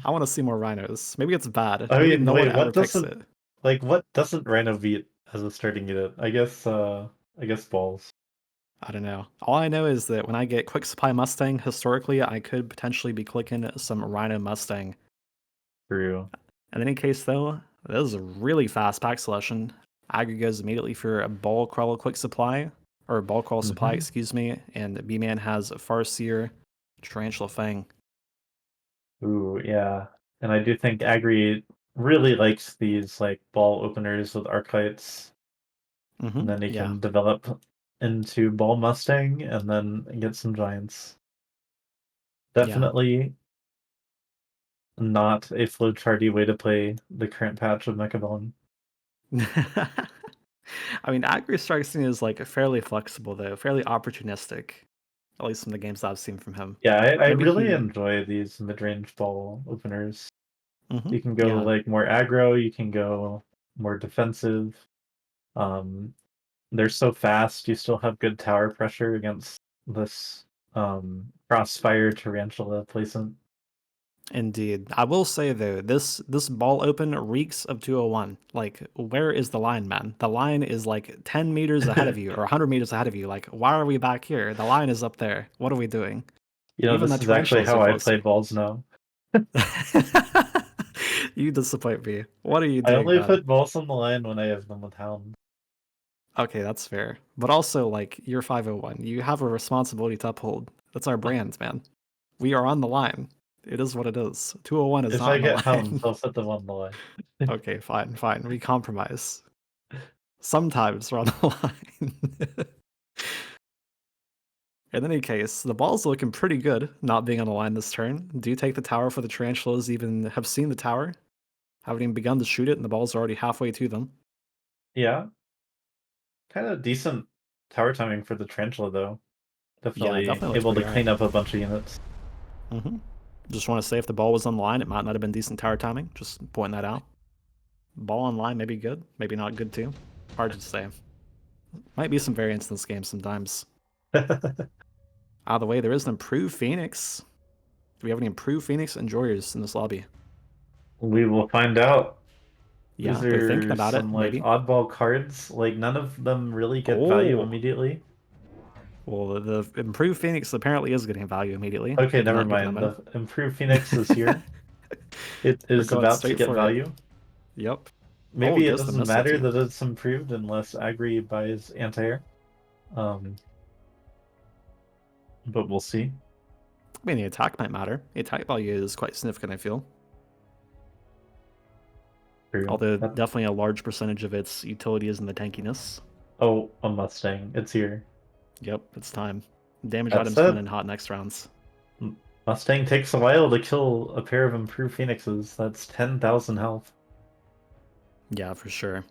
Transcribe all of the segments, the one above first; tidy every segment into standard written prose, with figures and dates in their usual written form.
I want to see more rhinos. Maybe it's bad. I Maybe mean, no one wait, ever picks it. what doesn't Rhino beat as a starting unit? I guess balls. I don't know. All I know is that when I get Quick Supply Mustang, historically, I could potentially be clicking some Rhino Mustang. True. In any case, though, this is a really fast pack selection. Agri goes immediately for a Ball Crawl Quick Supply, or Ball Crawl Supply, Hmm. excuse me, and Bman has Farseer, Tarantula Fang. Ooh, yeah. And I do think Agri really likes these like ball openers with Archites, and then he Yeah. can develop into Ball Mustang and then get some Giants. Yeah. Definitely not a flowcharty way to play the current patch of Mechabellum. I mean, Agri strikes me as like fairly flexible though, fairly opportunistic. At least from the games I've seen from him. Yeah, I Maybe really he. enjoy these mid-range ball openers. You can go Yeah. like more aggro, you can go more defensive. Um, they're so fast, you still have good tower pressure against this crossfire tarantula placement. Indeed. I will say though, this ball open reeks of 201. Like, where is the line, man? The line is like 10 meters ahead of you or 100 meters ahead of you. Like, why are we back here? The line is up there. What are we doing? You know, Even the this is actually tarantulas are how I play closer. balls now. You disappoint me. What are you I doing, only man? put balls on the line when I have them with hound. Okay, that's fair. But also, like, you're 501. You have a responsibility to uphold. That's our brand, man. We are on the line. It is what it is. 201 is If not I on the get hounds, line. I'll put them on the line. Okay, fine, fine. We compromise. Sometimes we're on the line. In any case, the ball's looking pretty good not being on the line this turn. Do you take the tower for the tarantulas even have seen the tower? Haven't even begun to shoot it, and the ball's already halfway to them. Yeah, kind of decent tower timing for the tarantula though. Yeah, it Definitely definitely looks able to pretty alright. clean up a bunch of units. Just want to say if the ball was on the line, it might not have been decent tower timing. Just pointing that out. Ball on line, maybe good, maybe not good too. Hard to say. Might be some variance in this game sometimes. Out of the way, there is an improved Phoenix. Do we have any improved Phoenix enjoyers in this lobby? We will find out. These Yeah, they're thinking are about it, some like maybe. oddball cards. Like none of them really get value Oh, immediately. well, the improved Phoenix apparently is getting value immediately. Okay, Maybe never not giving mind. them out. The improved Phoenix is here. It We're is going about to straight get for it. value. Yep. Oh, Maybe it it goes to the doesn't missile matter too. that it's improved unless Agri buys anti-air. Um, but we'll see. I mean, the attack might matter. The attack value is quite significant, I feel. True. Although definitely a large percentage of its utility is in the tankiness. Oh, a Mustang. It's here. Yep, it's time. Damage That items coming said, in hot next rounds. Mustang takes a while to kill a pair of improved Phoenixes. That's 10,000 health. Yeah, for sure.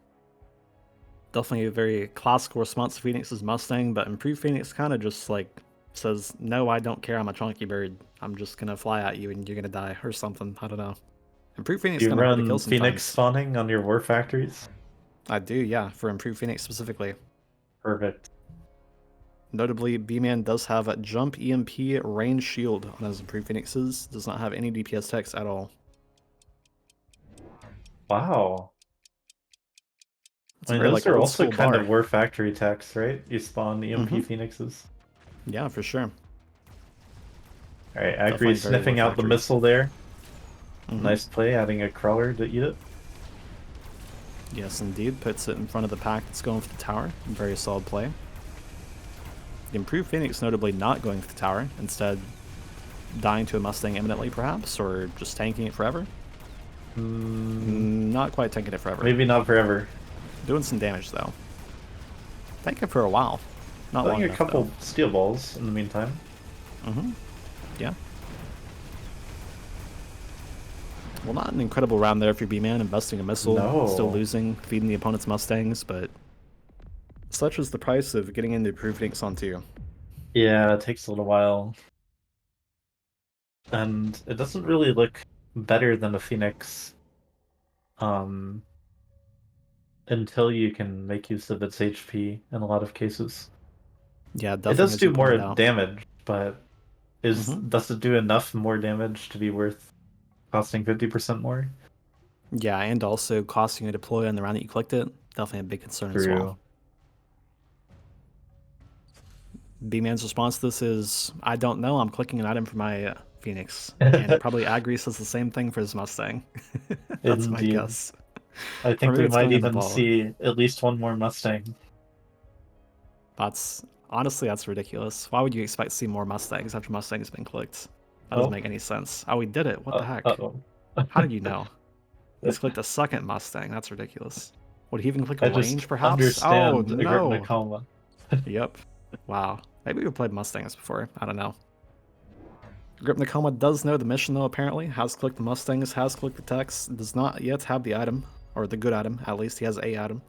Definitely a very classical response to Phoenix's Mustang, but improved Phoenix kind of just like says, no, I don't care, I'm a chunky bird. I'm just gonna fly at you and you're gonna die, or something. I don't know. Improved Phoenix is You kind of hard to kill run Phoenix sometimes. spawning on your war factories? I do, yeah, for improved Phoenix specifically. Perfect. Notably, B-Man does have a jump EMP range shield on his improved Phoenixes. Does not have any DPS text at all. Wow. It's I a mean, very those like are old also school kind bar. of war factory techs, right? You spawn EMP Phoenixes. Yeah, for sure. Alright, Agri Definitely very war sniffing out the factory. missile there. Nice play, adding a crawler to eat it. Yes, indeed. Puts it in front of the pack that's going for the tower. Very solid play. The improved Phoenix notably not going for the tower, instead dying to a Mustang imminently perhaps, or just tanking it forever. Not quite tanking it forever. Maybe not forever. Doing some damage though. Tanking it for a while. Not long Playing a enough though. couple steel balls in the meantime. Yeah. Well, not an incredible round there for B-Man, investing a missile, still No. losing, feeding the opponent's Mustangs, but such is the price of getting into improved Phoenix on 2. Yeah, it takes a little while. And it doesn't really look better than a Phoenix um, until you can make use of its HP in a lot of cases. Yeah, It definitely does as do you more pointed out. damage, but does it do enough more damage to be worth costing 50% more. Yeah, and also costing you to deploy on the round that you clicked it. Definitely a big concern as well. True. Bman's response to this is, I don't know, I'm clicking an item for my Phoenix. And probably Agri says the same thing for his Mustang. That's my Indeed. guess. I Or think maybe we it's might going to the even ball. see at least one more Mustang. Honestly, that's ridiculous. Why would you expect to see more Mustangs after Mustang's been clicked? That doesn't Oh, make any sense. Oh, we did it. What the heck? uh-oh. How did you know? He's clicked a second Mustang. That's ridiculous. Would he even click a I just range, perhaps? Oh, understand no. Agrypnocoma. Yep. Wow. Maybe we've played Mustangs before. I don't know. Agrypnocoma does know the mission, though, apparently. Has clicked the Mustangs, has clicked the techs, does not yet have the item. Or the good item, at least. He has a item.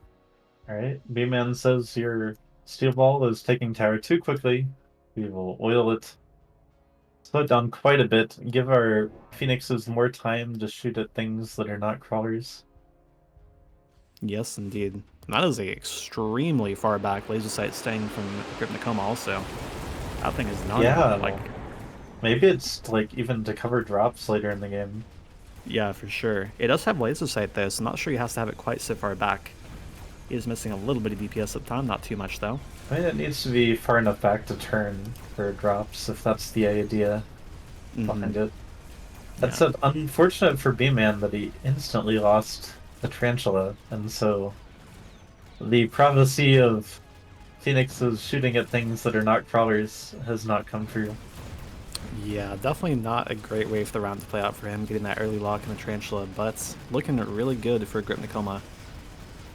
Alright, B-Man says your steel ball is taking tower too quickly. We will oil it. Slow it down quite a bit. Give our phoenixes more time to shoot at things that are not crawlers. Yes, indeed. That is a extremely far back laser sight staying from Agrypnocoma also. That thing is not even, like... Yeah, maybe it's like even to cover drops later in the game. Yeah, for sure. It does have laser sight, though, so I'm not sure he has to have it quite so far back. He is missing a little bit of DPS at the time, not too much, though. I mean, it needs to be far enough back to turn for drops, if that's the idea behind it. That's Yeah. unfortunate for B-Man that he instantly lost the Tarantula, and so the prophecy of Phoenixes shooting at things that are not crawlers has not come true. Yeah, definitely not a great way for the round to play out for him, getting that early lock in the Tarantula, but looking really good for Agrypnocoma.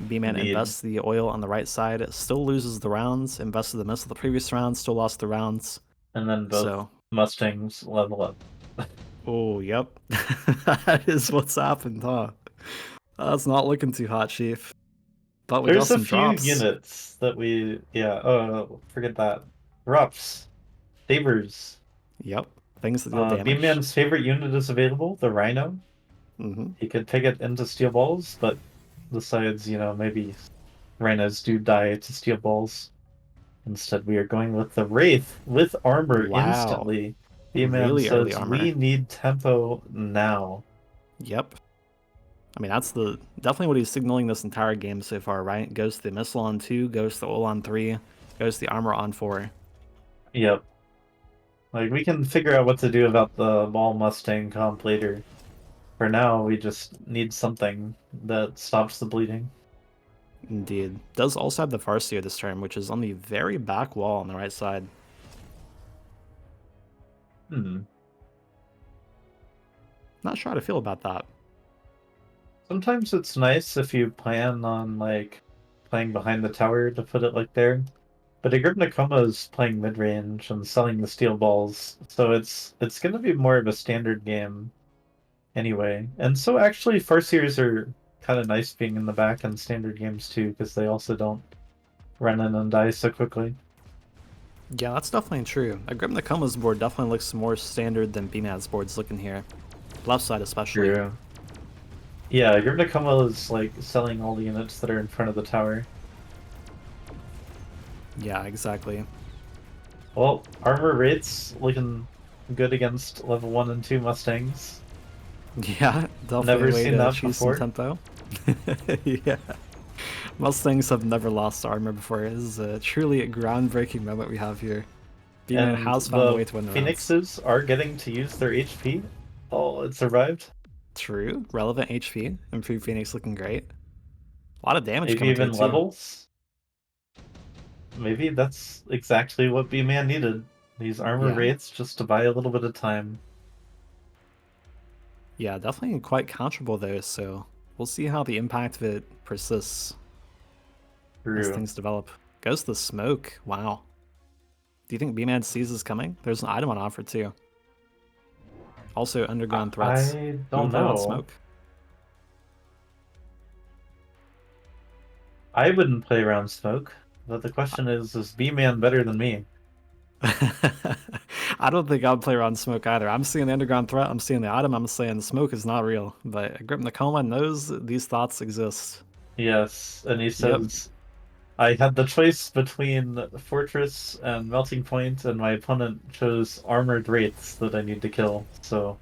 B-Man Indeed. invests the oil on the right side, still loses the rounds, invested the missile the previous round, still lost the rounds. And then both So, Mustangs level up. oh, yep. That is what's happened, huh? That's not looking too hot, Chief. But we got There's a some few drops. units that we, yeah, oh, forget that. Drops. Sabers. Yep. Things that deal damage. B-Man's favorite unit is available, the Rhino. Mm-hmm. He could pick it into steel balls, but decides, maybe Rhinos do die to steel balls. Instead, we are going with the Wraith with armor Wow. instantly. B-Man Really early says, armor. we need tempo now. Yep. I mean, that's definitely what he's signaling this entire game so far, right? Goes to the missile on 2, goes to the ult on 3, goes to the armor on 4. Yep. Like, we can figure out what to do about the Ball Mustang comp later. For now, we just need something that stops the bleeding. Indeed. Does also have the Farseer this turn, which is on the very back wall on the right side. Hmm. Not sure how to feel about that. Sometimes it's nice if you plan on, like, playing behind the tower to put it, like, there. But Agrypnocoma is playing mid-range and selling the steel balls, so it's gonna be more of a standard game anyway. And so actually Farseers are kind of nice being in the back in standard games too, because they also don't run in and die so quickly. Yeah, that's definitely true. Agrypnocoma's board definitely looks more standard than Bmad's board's looking here. Left side especially. True. Yeah, Agrypnocoma is like selling all the units that are in front of the tower. Yeah, exactly. Well, armor rates looking good against level 1 and 2 Mustangs. Yeah, definitely Never a way seen to that choose some before. tempo. Yeah. Mustangs have never lost armor before. This is truly a groundbreaking moment we have here. B-Man And has found a way the to win the rounds. Phoenixes are getting to use their HP. Oh, it survived. True. Relevant HP. Improved Phoenix looking great. A lot of damage Maybe coming through even too. levels. Maybe that's exactly what B-Man needed. These armor Yeah. rates just to buy a little bit of time. Yeah, definitely quite counterable though, so we'll see how the impact of it persists as True. things develop. Goes to the smoke. Wow. Do you think B-Man sees this coming? There's an item on offer too. Also, underground threats. I Who would don't play around know. smoke? I wouldn't play around smoke, but the question is B-Man better than me? I don't think I'd play around smoke either. I'm seeing the underground threat, I'm seeing the item, I'm saying the smoke is not real. But Agrypnocoma knows these thoughts exist. Yes, and he Yep, says, I had the choice between Fortress and Melting Point, and my opponent chose Armored Wraiths that I need to kill, so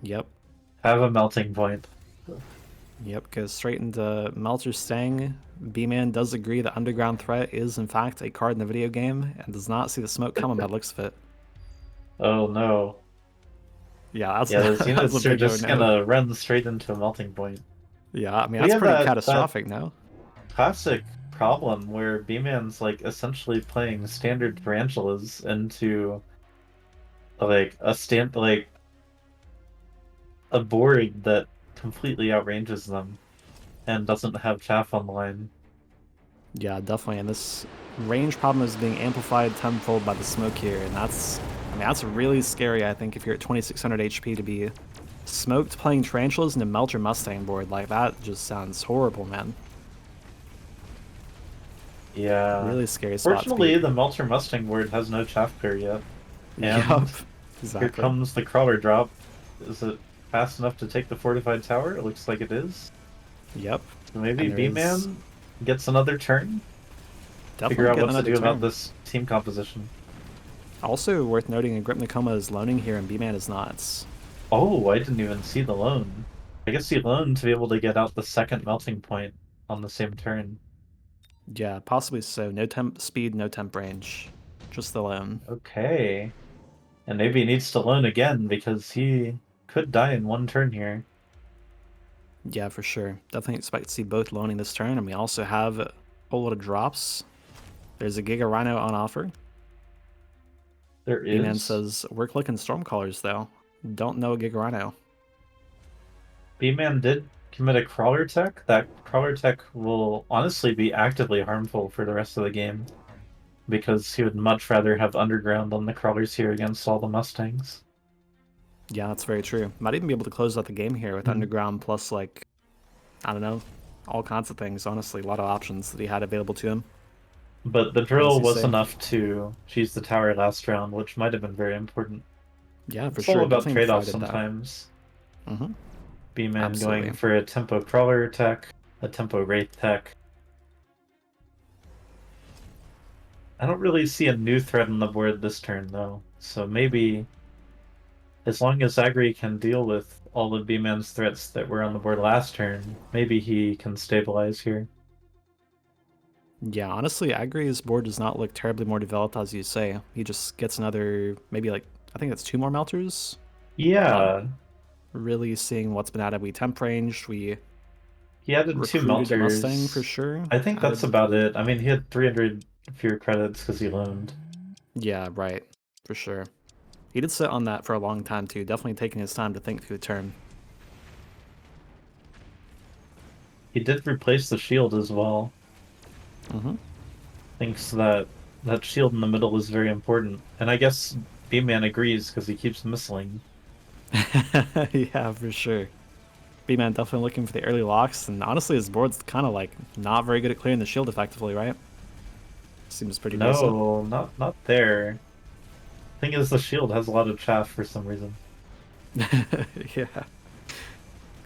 yep. Have a melting point. Yep, goes straight into Melter Stang. Bman does agree that Underground Threat is in fact a card in the video game and does not see the smoke coming by the looks of it. Oh no. Yeah, that's, Yeah, those that's a units are big just no. gonna run straight into a melting point. Yeah, I mean, We that's have pretty that catastrophic, no? classic problem where B-Man's like essentially playing standard tarantulas into like a board that completely outranges them and doesn't have chaff online. Yeah, definitely. And this range problem is being amplified tenfold by the smoke here, and that's, I mean, that's really scary. I think if you're at 2600 HP to be smoked playing tarantulas in a Melter Mustang board, like that just sounds horrible, man. Yeah. Really scary spot to Fortunately, be. the Melter Mustang board has no chaff clear yet. Yup, And here exactly. comes the crawler drop. Is it fast enough to take the fortified tower? It looks like it is. Yep. So maybe And there is B-Man gets another turn? Figure definitely out getting what to another do about turn. this team composition. Also worth noting, Agrypnocoma is loaning here and B-Man is not. Oh, I didn't even see the loan. I guess he loaned to be able to get out the second melting point on the same turn. Yeah, possibly so. No temp speed, no temp range. Just the loan. Okay. And maybe he needs to loan again because he could die in one turn here. Yeah, for sure. Definitely expect to see both loaning this turn, and we also have a whole lot of drops. There's a Giga Rhino on offer. There B-Man is. says, we're clicking Stormcallers, though. Don't know a Giga Rhino. B-Man did commit a crawler tech. That crawler tech will honestly be actively harmful for the rest of the game because he would much rather have underground on the crawlers here against all the Mustangs. Yeah, that's very true. Might even be able to close out the game here with Hmm. Underground plus, like, I don't know, all kinds of things, honestly. A lot of options that he had available to him. But the What does drill he was say? enough to cheese the tower last round, which might have been very important. Yeah, for It's all sure. about Definitely trade-offs provided that. sometimes. Mm-hmm. B-Man going Absolutely. for a tempo crawler tech, a tempo wraith tech. I don't really see a new threat on the board this turn though, so maybe as long as Agri can deal with all of B-Man's threats that were on the board last turn, maybe he can stabilize here. Yeah, honestly, Agri's board does not look terribly more developed, as you say. He just gets another, maybe like, I think that's 2 more melters. Not Yeah, really seeing what's been added. We temp ranged, we he added two recruited a Mustang for melters. sure. I think that's Added, about it. I mean, he had 300 fewer credits because he loaned. yeah, right, for sure. He did sit on that for a long time too, definitely taking his time to think through the turn. He did replace the shield as well. Mm-hmm. Thinks that that shield in the middle is very important. And I guess B-Man agrees because he keeps missing. Yeah, for sure. B-Man definitely looking for the early locks, and honestly his board's kind of like not very good at clearing the shield effectively, right? Seems pretty decent. No, not there. Thing is, the shield has a lot of chaff for some reason. Yeah.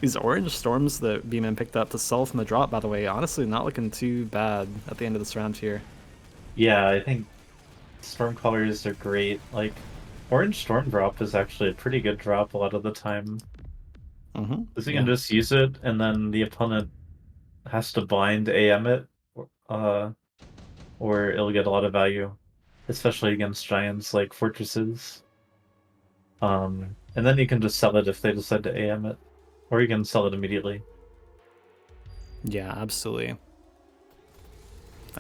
These orange storms that B-Man picked up to sell from the drop, by the way, honestly not looking too bad at the end of this round here. Yeah, I think Stormcallers are great. Like, Orange Storm Drop is actually a pretty good drop a lot of the time. Mm-hmm. Because you can Yeah. just use it, and then the opponent has to blind AM it, uh, or it'll get a lot of value, especially against giants like Fortresses. And then you can just sell it if they decide to AM it, or you can sell it immediately. Yeah, absolutely.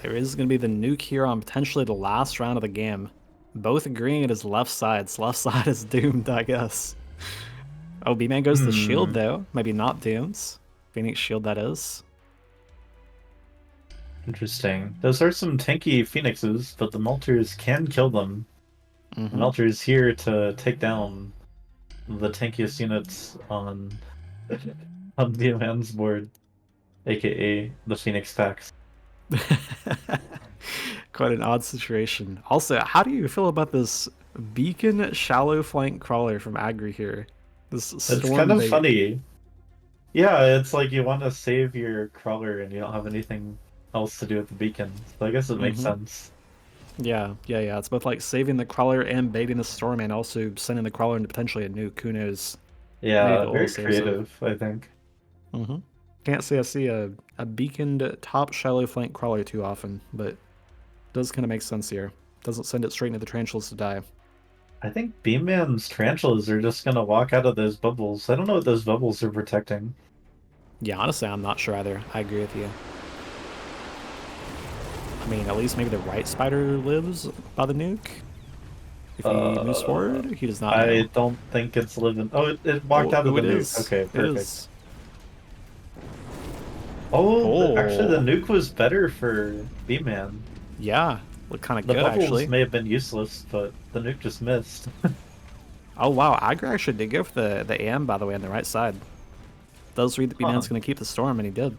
There is going to be the nuke here on potentially the last round of the game. Both agreeing it is left side, so left side is doomed, I guess. Oh, B-Man goes to the shield, Hmm, though. Maybe not doomed. Phoenix shield, that is. interesting. Those are some tanky Phoenixes, but the Melters can kill them. The Mm-hmm. Melter is here to take down the tankiest units on the man's board, aka the Phoenix packs. Quite an odd situation. Also, how do you feel about this beacon shallow flank crawler from Agri here? This It's kind storm of bait. funny. Yeah, it's like you want to save your crawler and you don't have anything else to do with the beacon. So I guess it makes Mm-hmm. sense. Yeah. It's both like saving the crawler and baiting the storm and also sending the crawler into potentially a nuke. Who knows? Maybe Yeah, the oil very saves it. creative, I think. Mm-hmm. Can't say I see a beaconed top shallow flank crawler too often, but does kind of make sense here. Doesn't send it straight into the tarantulas to die. I think Bman's tarantulas are just gonna walk out of those bubbles. I don't know what those bubbles are protecting. Yeah, honestly, I'm not sure either. I agree with you. I mean, at least maybe the right spider lives by the nuke. If he moves Uh, forward, he does not I know. don't think it's living. Oh, it walked Oh, out of oh, the it nuke. is. Okay, It perfect. is. Oh, actually, the Oh, nuke was better for Bman. yeah. Look kind of The good, bubbles actually. may have been useless, but the nuke just missed. Oh, wow. Agri actually did go for the AM, by the way, on the right side. Does read that Huh. B-Man's going to keep the storm, and he did.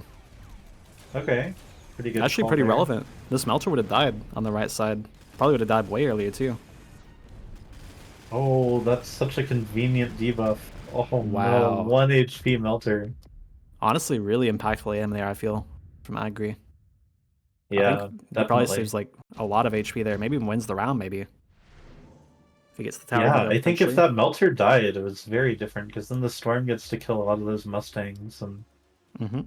Okay. Pretty good Actually, call pretty there. relevant. This Melter would have died on the right side. Probably would have died way earlier, too. Oh, that's such a convenient debuff. Oh no, Wow. 1 HP melter. Honestly, really impactful AM there, I feel, from Agri. I think Yeah, he probably definitely. saves, like, a lot of HP there. Maybe even wins the round, maybe. If he gets the tower Yeah, beat up, I think if potentially. that melter died, it was very different because then the storm gets to kill a lot of those mustangs, and Mm-hmm.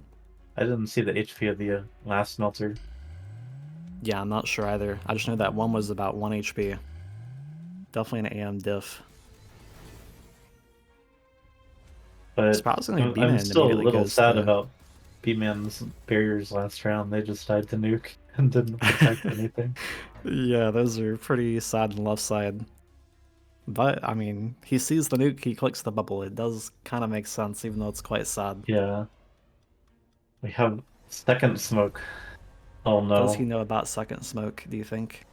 I didn't see the HP of the last melter. Yeah, I'm not sure either. I just know that one was about 1 HP. Definitely an AM diff. But Surprisingly, I'm B-Man still a immediately little goes sad to... about B-Man's barriers last round. They just died to nuke and didn't protect anything. Yeah, those are pretty sad on the left side. But, I mean, he sees the nuke, he clicks the bubble. It does kind of make sense, even though it's quite sad. Yeah, we have second smoke. Oh Does he no. know about second smoke, do you think?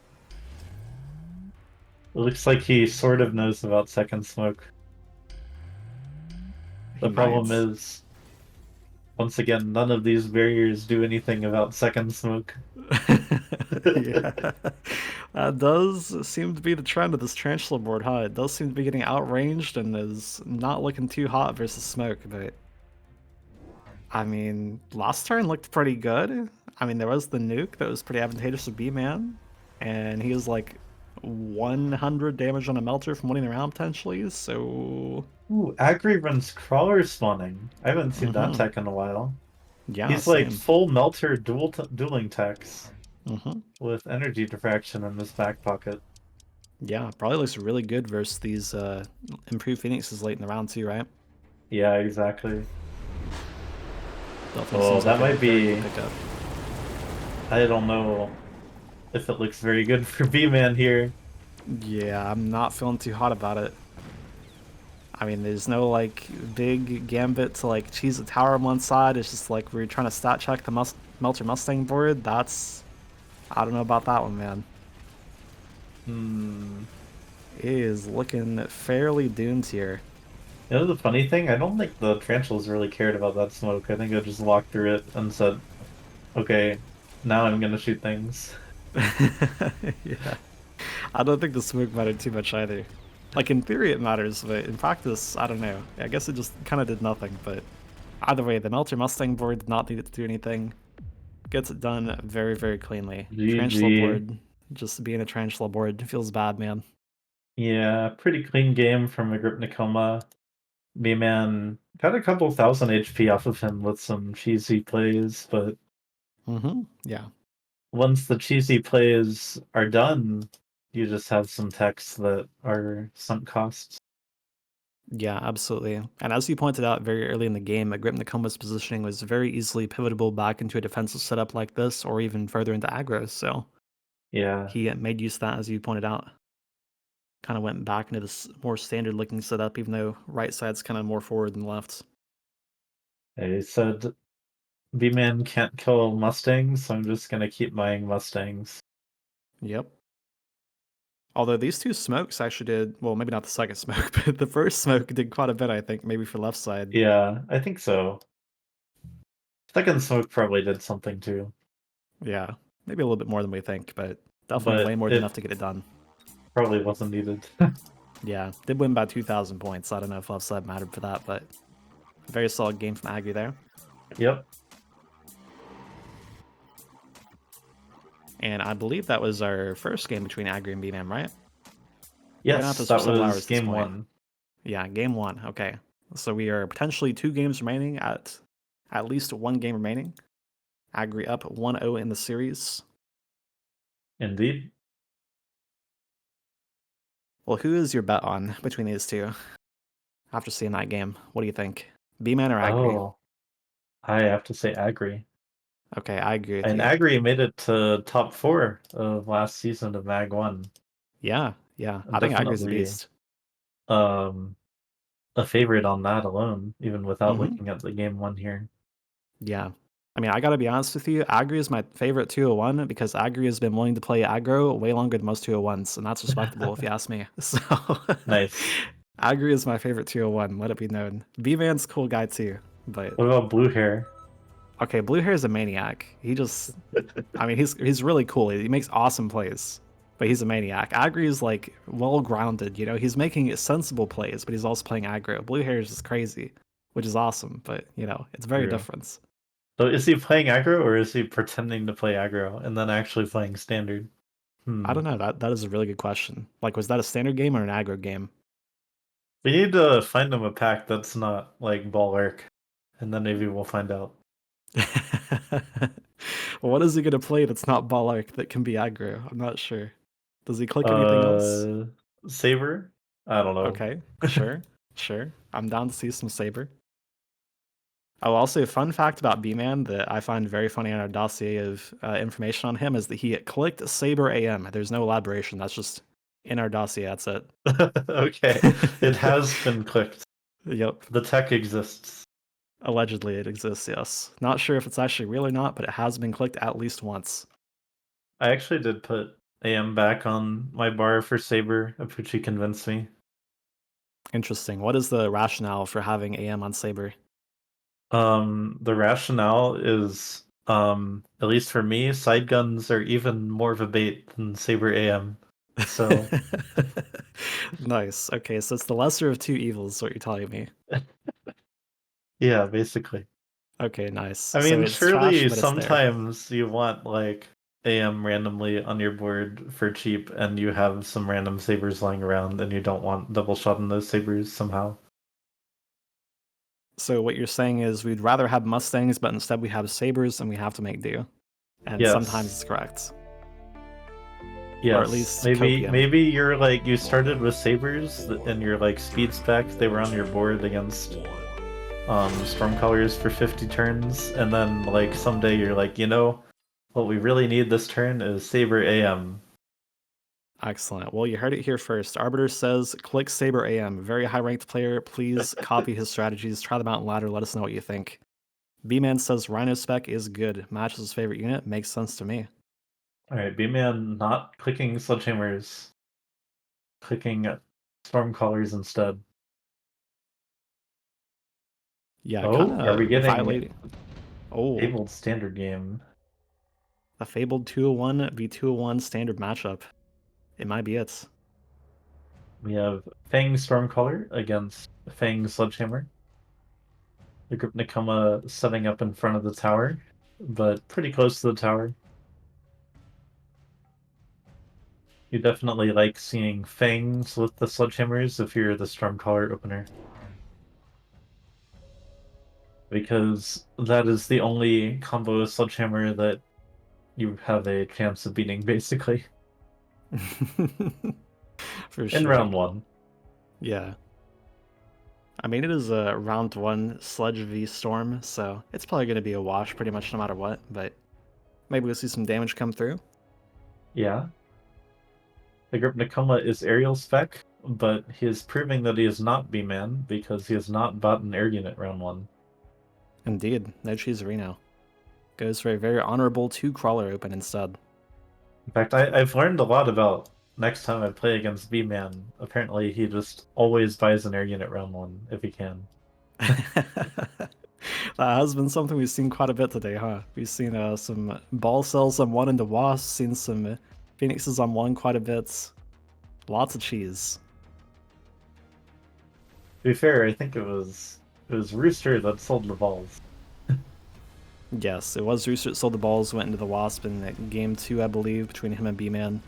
It looks like he sort of knows about second smoke. He The problem might. is, once again, none of these barriers do anything about second smoke. Yeah. That does seem to be the trend of this tarantula board, huh? It does seem to be getting outranged and is not looking too hot versus smoke, but I mean, last turn looked pretty good. I mean, there was the nuke that was pretty advantageous to B-Man, and he was like 100 damage on a melter from winning the round potentially, so... Ooh, Agri runs crawler spawning. I haven't seen that Mm-hmm. tech in a while. Yeah, He's like same. full melter dueling techs Mm-hmm. with energy diffraction in his back pocket. Yeah, probably looks really good versus these improved Phoenixes late in the round too, right? Yeah, exactly. Definitely Oh, seems like that a might very good be. pickup. I don't know if it looks very good for B-Man here. Yeah, I'm not feeling too hot about it. I mean, there's no like big gambit to like cheese a tower on one side. It's just like we're trying to stat check the Melter Mustang board. That's I don't know about that one, man. Hmm. It is looking fairly doomed here. You know the funny thing? I don't think the tarantulas really cared about that smoke. I think they just walked through it and said, okay, now I'm gonna shoot things. Yeah, I don't think the smoke mattered too much either. Like in theory it matters, but in practice, I don't know. I guess it just kind of did nothing. But either way, the Melter Mustang board did not need it to do anything. Gets it done very, very cleanly. Tarantula GG. board, just being a tarantula board feels bad, man. Yeah, pretty clean game from Agrypnocoma. B-Man got a couple thousand HP off of him with some cheesy plays, but Mm-hmm. Yeah. once the cheesy plays are done, you just have some techs that are sunk costs. Yeah, absolutely. And as you pointed out very early in the game, Agrypnocoma's positioning was very easily pivotable back into a defensive setup like this, or even further into aggro. So Yeah, he made use of that, as you pointed out. Kind of went back into this more standard looking setup, even though right side's kind of more forward than left. they said B-Man can't kill Mustangs, so I'm just gonna keep buying Mustangs. Yep. Although these two smokes actually did, well, maybe not the second smoke, but the first smoke did quite a bit, I think, maybe for left side. Yeah, I think so. Second Smoke probably did something too, Yeah, maybe a little bit more than we think, but definitely way but more than it enough to get it done. probably wasn't needed. Yeah, did win by 2,000 points. I don't know if left side mattered for that, but very solid game from Aggie there. Yep. And I believe that was our first game between Aggie and B-Man, right? We've been at Yes, this for that several hours was at this game point. one. Yeah, game one. Okay. So we are potentially 2 games remaining at least 1 game remaining. Agri up 1-0 in the series. Indeed. Well, who is your bet on between these two? After seeing that game, what do you think? Bman or Agri? Oh, I have to say Agri. Okay, I agree with And you. Agri made it to top 4 of last season of MAG1. Yeah, I think Agri's a Definitely beast. um, a favorite on that alone, even without Hmm. looking at the game one here. Yeah. I mean, I gotta be honest with you, Agri is my favorite 201 because Agri has been willing to play aggro way longer than most 201s, and that's respectable if you ask me. So, Nice. Agri is my favorite 201, let it be known. V-Man's a cool guy too, but What about Blue Hair? okay, Blue Hair is a maniac. He just, I mean, he's really cool. He makes awesome plays, but he's a maniac. Agri is like well-grounded, you know? He's making sensible plays, but he's also playing aggro. Blue Hair is just crazy, which is awesome, but, you know, it's very True. different. So is he playing aggro or is he pretending to play aggro and then actually playing standard? I don't know. That is a really good question. Like, was that a standard game or an aggro game? We need to find him a pack that's not like Ball Arc, and then maybe we'll find out. What is he gonna play that's not Ballark that can be aggro? I'm not sure. Does he click anything else? Saber? I don't know. Okay, sure. I'm down to see some Saber. Oh, also, a fun fact about B-Man that I find very funny on our dossier of information on him is that he clicked Saber AM. There's no elaboration. That's just in our dossier. That's it. Okay, it has been clicked. Yep. The tech exists. Allegedly, it exists, yes. Not sure if it's actually real or not, but it has been clicked at least once. I actually did put AM back on my bar for Saber. Apuchi convinced me. Interesting. What is the rationale for having AM on Saber? The rationale is, at least for me, side guns are even more of a bait than Saber AM. So Nice. Okay, so it's the lesser of two evils, is what you're telling me. yeah, basically. Okay, nice. I So mean, it's trash, surely but it's there. sometimes you want like AM randomly on your board for cheap, and you have some random sabers lying around, and you don't want double shot in those sabers somehow. So what you're saying is we'd rather have Mustangs, but instead we have Sabers and we have to make do. And sometimes Yes, it's correct. Or at yes. least Maybe Copium. you're like you started with sabers and your like speed spec. They were on your board against Stormcallers for 50 turns, and then like someday you're like, you know, what we really need this turn is Saber AM. Excellent. Well, you heard it here first. Arbiter says, click Saber AM. Very high ranked player. Please copy his strategies. Try them out in ladder. Let us know what you think. B-Man says Rhino spec is good. Matches his favorite unit. Makes sense to me. Alright, B-Man not clicking Sledgehammers, clicking Stormcallers instead. Yeah, kind Oh, are we of getting violating. Oh, Fabled standard game? a fabled 201 v 201 standard matchup. It might be it. We have Fang Stormcaller against Fang Sledgehammer. Agrypnocoma setting up in front of the tower, but pretty close to the tower. You definitely like seeing Fangs with the Sledgehammers if you're the Stormcaller opener. Because that is the only combo Sledgehammer that you have a chance of beating, basically. For In sure. round one. Yeah. I mean, it is a round one Sludge v Storm, so it's probably going to be a wash pretty much no matter what, but maybe we'll see some damage come through. Yeah. Agrypnocoma is aerial spec, but he is proving that he is not B-Man because he has not bought an air unit round one. Indeed, no cheese Reno. Goes for a very honorable 2-crawler open instead. In fact, I've learned a lot about next time I play against B-Man. Apparently, he just always buys an air unit round one if he can. That has been something we've seen quite a bit today, huh? We've seen some ball cells on one into Wasp, seen some Phoenixes on one quite a bit. Lots of cheese. To be fair, I think it was Rooster that sold the balls. Yes, it was Rooster that sold the balls, went into the Wasp in game 2, I believe, between him and B-Man.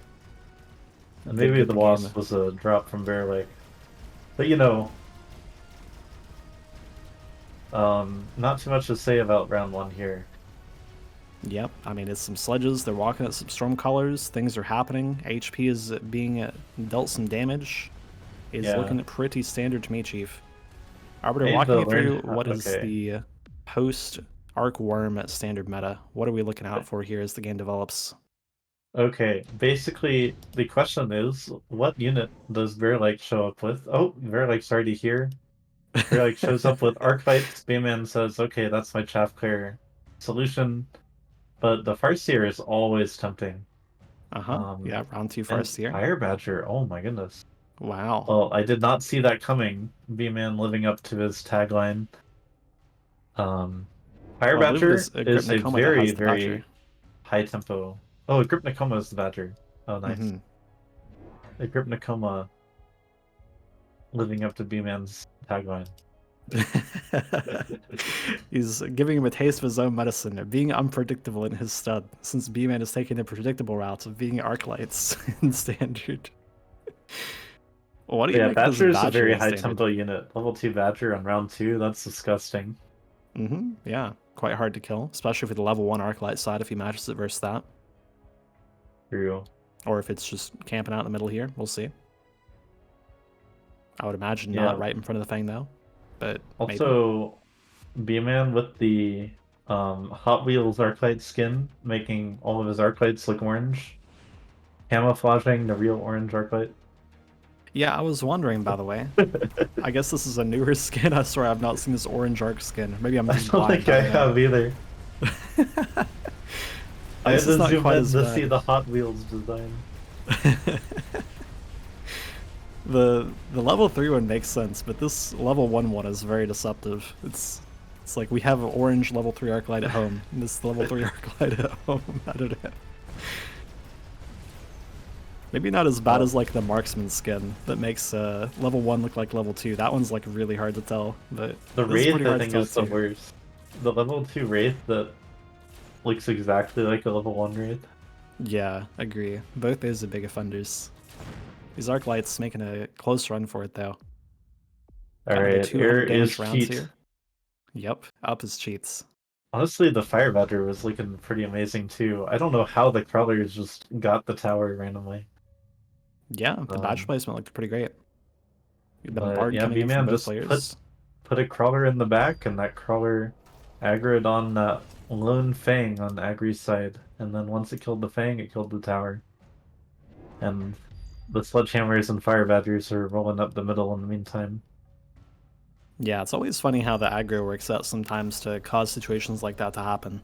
And Did maybe good the the game. Wasp was a drop from Bear Lake. But you know, Not too much to say about round one here. Yep, I mean, it's some sledges, they're walking at some storm colors, things are happening, HP is being dealt some damage. Is Yeah. looking pretty standard to me, Chief. Arbiter, I need walk to me learn through how, what is okay. the post Arc Worm at standard meta. What are we looking out for here as the game develops? Okay, basically the question is, what unit does Verlac show up with? Oh, Verlac's already here. Verlac shows up with Arclights. Bman says, okay, that's my chaff clear solution. But the Farseer is always tempting. Uh-huh. Um, Yeah, round 2 and first here. Fire Badger, oh my goodness. Wow. Well, I did not see that coming. Bman living up to his tagline. Um, Fire Well, I believe it Badger is a is a Agrypnocoma that very, has the Badger. very high tempo. Oh, Agrypnocoma is the Badger. Oh, nice. Mm-hmm. Agrypnocoma living up to B-Man's tagline. He's giving him a taste of his own medicine, being unpredictable in his stud, since B-Man is taking the predictable route of being Arclights in standard. What do you Yeah, make of this Badger is a Badger very in high standard? tempo unit. Level 2 Badger on round 2, that's disgusting. Mm-hmm. Yeah, quite hard to kill, especially for the level 1 Arclight side if he matches it versus that. True. Or if it's just camping out in the middle here, we'll see. I would imagine not Yeah. right in front of the Fang though, but maybe. Also, B-Man with the Hot Wheels Arclight skin, making all of his Arclights look orange. Camouflaging the real orange Arclight. Yeah, I was wondering, by the way. I guess this is a newer skin. I swear I've not seen this orange arc skin. Maybe I'm I just don't blind. think I I don't know. have either. At I had least it's to not zoom quite in as to see bad. the Hot Wheels design. The level 3 one makes sense, but this level 1 one is very deceptive. It's like we have an orange level 3 Arclight at home. And this level 3 Arclight at home. I don't know. Maybe not as bad as like the marksman skin that makes level 1 look like level 2. That one's like really hard to tell, but The this is Wraith, pretty I hard to think, tell is the too. worst. The level 2 Wraith that looks exactly like a level 1 Wraith. Yeah, agree. Both those are big offenders. These Arclights making a close run for it though. Got another Alright, air 200 is damage rounds cheat. here. Yep, up his cheats. Honestly, the Fire Badger was looking pretty amazing too. I don't know how the crawlers just got the tower randomly. Yeah, the badge Um, placement looked pretty great. The but bombard yeah, coming in from B-Man both just players. put a crawler in the back, and that crawler aggroed on that lone Fang on Agri's side. And then once it killed the Fang, it killed the tower. And the Sledgehammers and Fire Badgers are rolling up the middle in the meantime. Yeah, it's always funny how the aggro works out sometimes to cause situations like that to happen.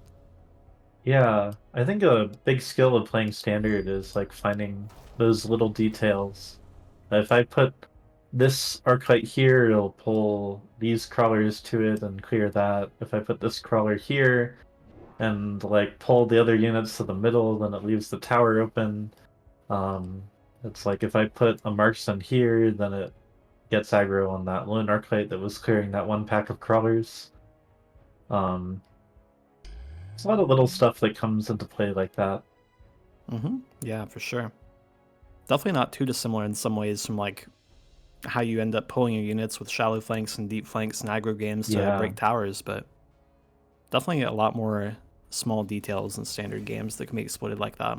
Yeah, I think a big skill of playing standard is like finding those little details. If I put this Arclight here, it'll pull these crawlers to it and clear that. If I put this crawler here and like pull the other units to the middle, then it leaves the tower open. Um, it's like if I put a marksman here, then it gets aggro on that lone Arclight that was clearing that one pack of crawlers. Um, There's a lot of little stuff that comes into play like that. Mm-hmm. Yeah, for sure. Definitely not too dissimilar in some ways from like how you end up pulling your units with shallow flanks and deep flanks and aggro games to Yeah. break towers, but definitely a lot more small details in standard games that can be exploited like that.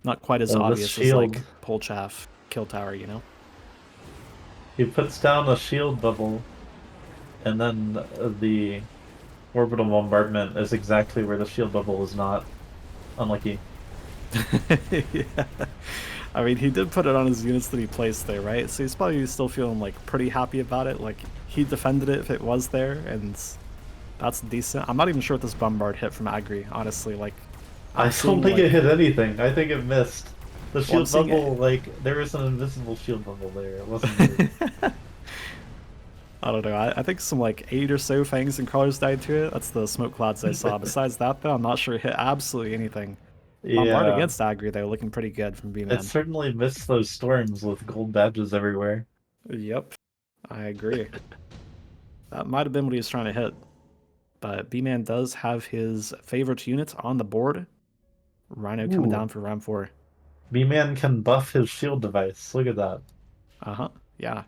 Not quite as This obvious as shield, like pull chaff, kill tower, you know? he puts down a shield bubble, and then the orbital bombardment is exactly where the shield bubble is not. Unlucky. Yeah. I mean, he did put it on his units that he placed there, right? So he's probably still feeling like pretty happy about it. Like he defended it if it was there, and that's decent. I'm not even sure what this bombard hit from Agri, honestly. Like I I'm don't seeing think it like hit anything. I think it missed. The well, I'm shield seeing it. bubble, like, there was an invisible shield bubble there. It wasn't moved. I don't know. I think some like 8 or so fangs and crawlers died to it. That's the smoke clouds I saw. Besides that, though, I'm not sure it hit absolutely anything. Bombard Yeah, against Agri, though, looking pretty good from it B-Man. certainly missed those storms with gold badges everywhere. Yep, I agree. That might have been what he was trying to hit. But B-Man does have his favorite unit on the board. Rhino coming Ooh, down for round 4. B-Man can buff his shield device. Look at that. Uh-huh, yeah.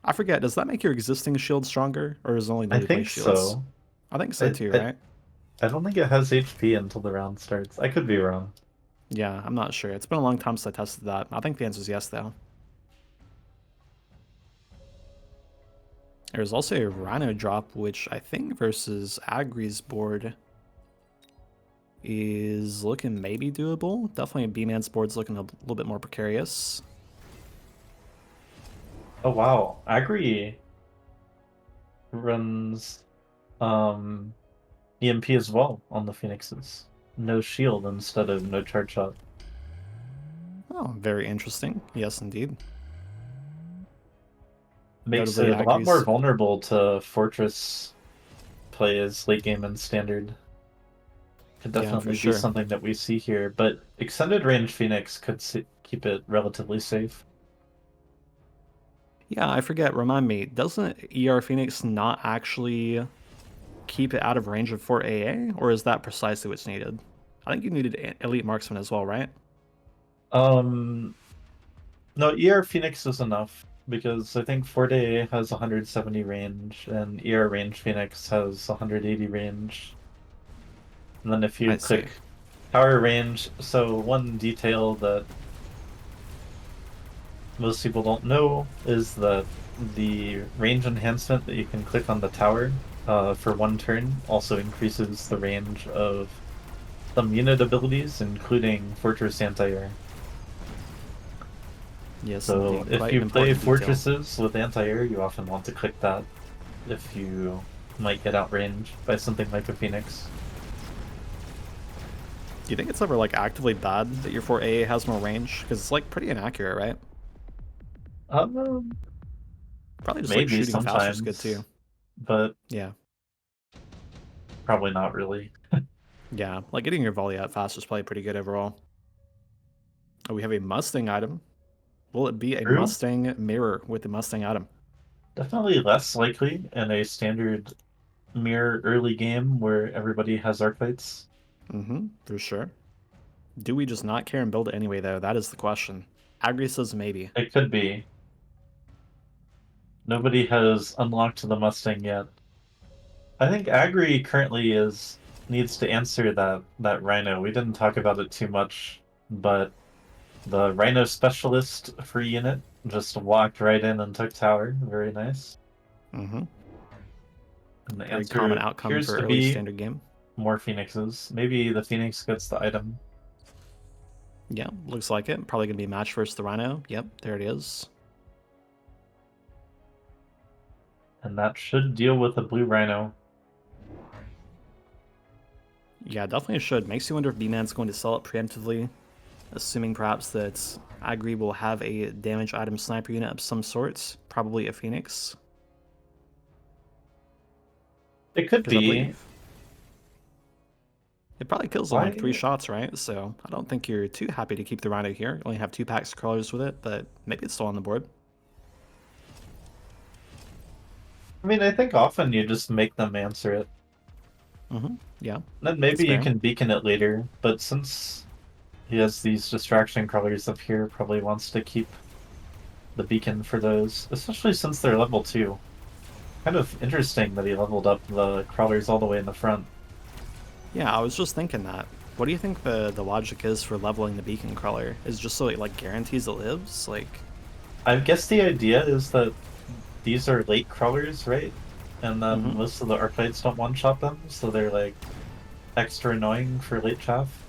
I forget, does that make your existing shield stronger, or is it only I newly placed think shields? so. I think so I, too, I right? I don't think it has HP until the round starts. I could be wrong. Yeah, I'm not sure. It's been a long time since I tested that. I think the answer is yes, though. There's also a Rhino drop, which I think versus Agri's board is looking maybe doable. Definitely Bman's board's looking a little bit more precarious. Oh wow, Agri runs EMP as well on the Phoenixes. No shield instead of no charge shot. Oh, very interesting. Yes, indeed. Makes Notably, it a lot more Agri's... vulnerable to Fortress plays late game and standard. Could Yeah, for definitely be sure. something that we see here, but extended range Phoenix could keep it relatively safe. Yeah, I forget. Remind me, doesn't ER Phoenix not actually keep it out of range of Fort AA, or is that precisely what's needed? I think you needed Elite Marksman as well, right? Um, no, ER Phoenix is enough because I think Fort A has 170 range and ER range Phoenix has 180 range. And then if you I see. click power range, so one detail that most people don't know is that the range enhancement that you can click on the tower for one turn also increases the range of some unit abilities, including Fortress Anti-Air. Yes, So indeed. if Quite an you play important detail. Fortresses with Anti-Air, you often want to click that if you might get outranged by something like a Phoenix. Do you think it's ever like actively bad that your Fort AA has more range? Because it's like pretty inaccurate, right? Um, Probably just like maybe shooting faster is good too. sometimes, but Yeah. probably not really. Yeah, like getting your volley out fast is probably pretty good overall. Oh, we have a Mustang item. Will it be a True. Mustang mirror with the Mustang item? Definitely less likely in a standard mirror early game where everybody has arclights. Mm-hmm, for sure. Do we just not care and build it anyway, though? That is the question. Agri says maybe. It could be. Nobody has unlocked the Mustang yet. I think Agri currently is needs to answer that Rhino. We didn't talk about it too much, but the Rhino Specialist free unit just walked right in and took tower. Very nice. Mm-hmm. And the Very common answer outcome appears for to early be standard game. more Phoenixes. Maybe the Phoenix gets the item. Yeah, looks like it. Probably going to be a match versus the Rhino. Yep, there it is. And that should deal with the blue Rhino. Yeah, definitely should. Makes you wonder if B-Man's going to sell it preemptively, assuming perhaps that Agri will have a damage item sniper unit of some sorts, probably a Phoenix. It could Because I be. believe it probably kills in like 3 Why? shots, right? So I don't think you're too happy to keep the Rhino here. You only have 2 packs of crawlers with it, but maybe it's still on the board. I mean, I think often you just make them answer it. Mm-hmm. Yeah, Then that's maybe you fair. can beacon it later, but since he has these distraction crawlers up here, probably wants to keep the beacon for those, especially since they're level 2. Kind of interesting that he leveled up the crawlers all the way in the front. Yeah, I was just thinking that. What do you think the logic is for leveling the beacon crawler? Is it just so it like guarantees it lives? Like, I guess the idea is that these are late crawlers, right? And then mm-hmm. most of the arclights don't one-shot them, so they're like extra annoying for late chaff,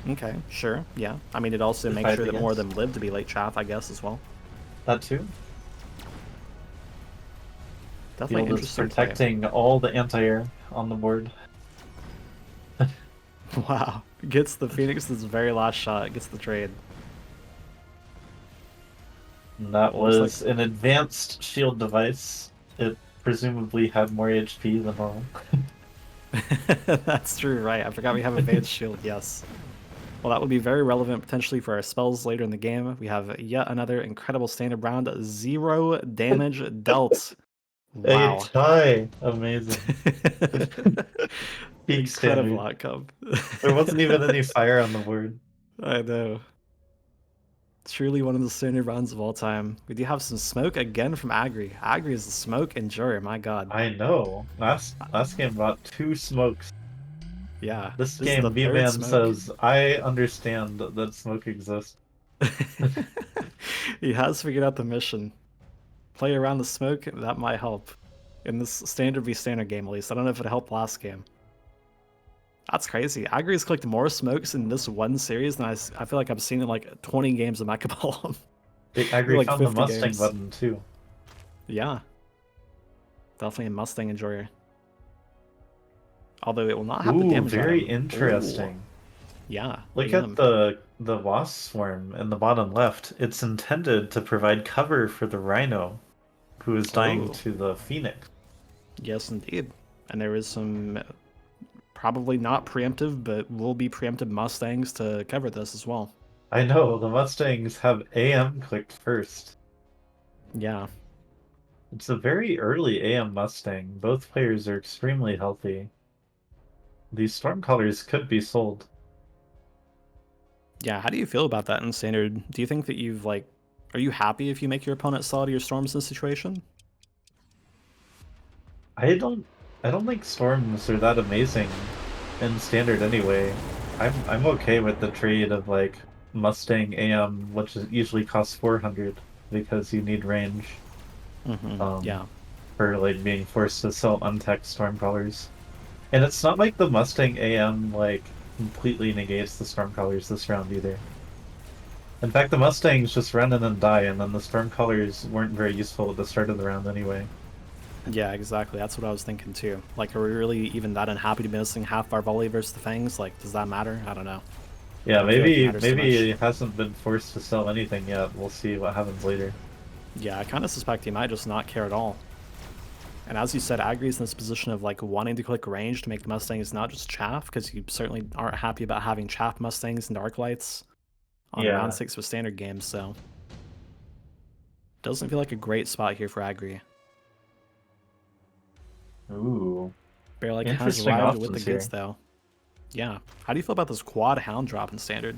Okay, sure, yeah. I mean, it also if makes I had sure to that more of guess. them live to be late chaff, I guess, as well. That too. Definitely Field is interesting play. protecting all the anti-air on the board. Wow. Gets the Phoenix's very last shot, gets the trade. And that Well, looks like was an advanced shield device. It presumably had more HP than normal. that's true, right? I forgot we have advanced shield, yes. Well, that would be very relevant potentially for our spells later in the game. We have yet another incredible standard round, 0 damage dealt. A Wow. tie! Amazing. Peak Incredible standard. outcome. There wasn't even any fire on the board. I know. Truly one of the standard runs of all time. We do have some smoke again from Agri. Agri is the smoke enjoyer, my god. I know. Last game brought 2 smokes. Yeah, This this is the game, third Bman smoke. says, I understand that smoke exists. He has figured out the mission. Play around the smoke, that might help. In this standard v standard game, at least. I don't know if it helped last game. That's crazy. Agri's clicked more smokes in this one series than I feel like I've seen in like 20 games of Mechabellum. Agri like found the 50 Mustang games. button too. Yeah. Definitely a Mustang enjoyer. Although it will not have the Ooh, damage very item. interesting. Ooh. Yeah. Look BM. at the wasp swarm in the bottom left. It's intended to provide cover for the rhino, who is dying Oh. to the phoenix. Yes, indeed. And there is some probably not preemptive, but will be preemptive Mustangs to cover this as well. I know, the Mustangs have AM clicked first. Yeah. It's a very early AM Mustang. Both players are extremely healthy. These Stormcallers could be sold. Yeah, how do you feel about that in standard? Do you think that you've like are you happy if you make your opponent sell to your storms in this situation? I don't think storms are that amazing in standard anyway. I'm okay with the trade of like Mustang AM, which usually costs 400 because you need range. Yeah. For like being forced to sell untech Stormcallers. And it's not like the Mustang AM like completely negates the Stormcallers this round either. In fact, the Mustangs just run in and die, and then the Stormcallers weren't very useful at the start of the round anyway. Yeah, exactly. That's what I was thinking too. Like, are we really even that unhappy to be missing half our volley versus the Fangs? Like, does that matter? I don't know. Yeah, Don't feel like it maybe matters too much. it hasn't been forced to sell anything yet. We'll see what happens later. Yeah, I kind of suspect he might just not care at all. And as you said, Agri's in this position of like wanting to click range to make the Mustangs not just chaff, because you certainly aren't happy about having chaff Mustangs and Dark Lights on round 6 with standard games, so doesn't feel like a great spot here for Agri. Ooh. Bearlike has Interesting arrived with options the goods here. though. Yeah. How do you feel about this quad hound drop in standard?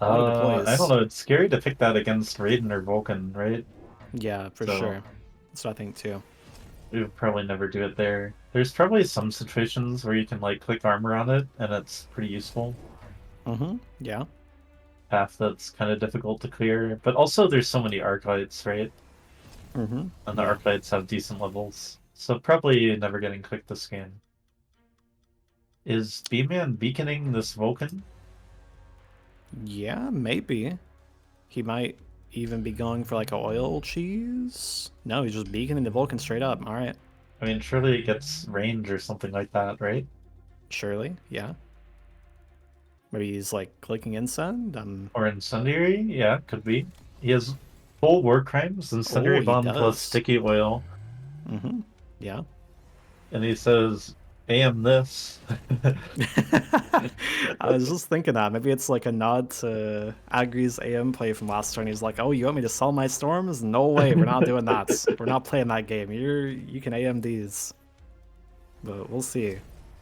A lot of deploys. I don't know. It's scary to pick that against Raiden or Vulcan, right? Yeah, for sure. That's what I think too. We would probably never do it there. There's probably some situations where you can like click armor on it, and it's pretty useful. Yeah. Path that's kind of difficult to clear, but also there's so many Arclights, right? And the Arclights have decent levels, so probably never getting clicked this game. Is Bman beaconing this Vulcan? Yeah, maybe. He might even be going for like a oil cheese. No, he's just beaconing the Vulcan straight up. All right. I mean, surely it gets range or something like that, right? Surely, yeah. Maybe he's like clicking Incend. Or Incendiary? Yeah, could be. He has full War Crimes, Incendiary He Bomb plus does. Sticky Oil. Yeah. And he says, AM this. I was just thinking that. Maybe it's like a nod to Agri's AM play from last turn. He's like, oh, you want me to sell my storms? No way, we're not doing that. We're not playing that game. You can AM these. But we'll see.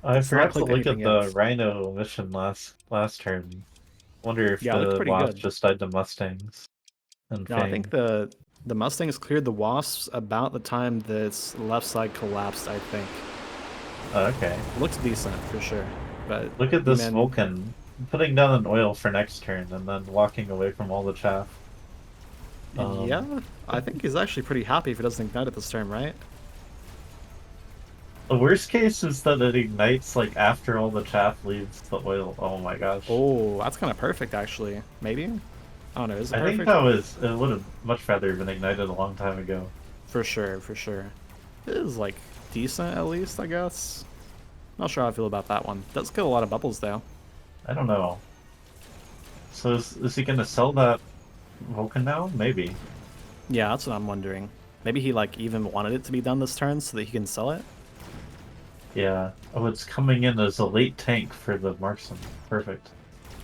I It's not forgot to clicked look at anything the yet. Rhino mission last turn. Wonder if Yeah, it looked the pretty Wasp good. just died to Mustangs and No, Fang. I think the Mustangs cleared the Wasps about the time this left side collapsed, I think. Oh, okay. Looks decent for sure. But Look at this Vulcan putting down an oil for next turn and then walking away from all the chaff. Yeah, I think he's actually pretty happy if he doesn't ignite it this turn, right? The worst case is that it ignites like after all the chaff leaves the oil. Oh my gosh. Oh, that's kind of perfect actually. Maybe? I don't know, is it perfect? I think that was, it would have much rather been ignited a long time ago. For sure, for sure. It is like decent at least, I guess. Not sure how I feel about that one. Does kill a lot of bubbles though. I don't know. So is he gonna sell that Vulcan now? Maybe. Yeah, that's what I'm wondering. Maybe he like even wanted it to be done this turn so that he can sell it? Yeah. Oh, it's coming in as a late tank for the marksman. Perfect.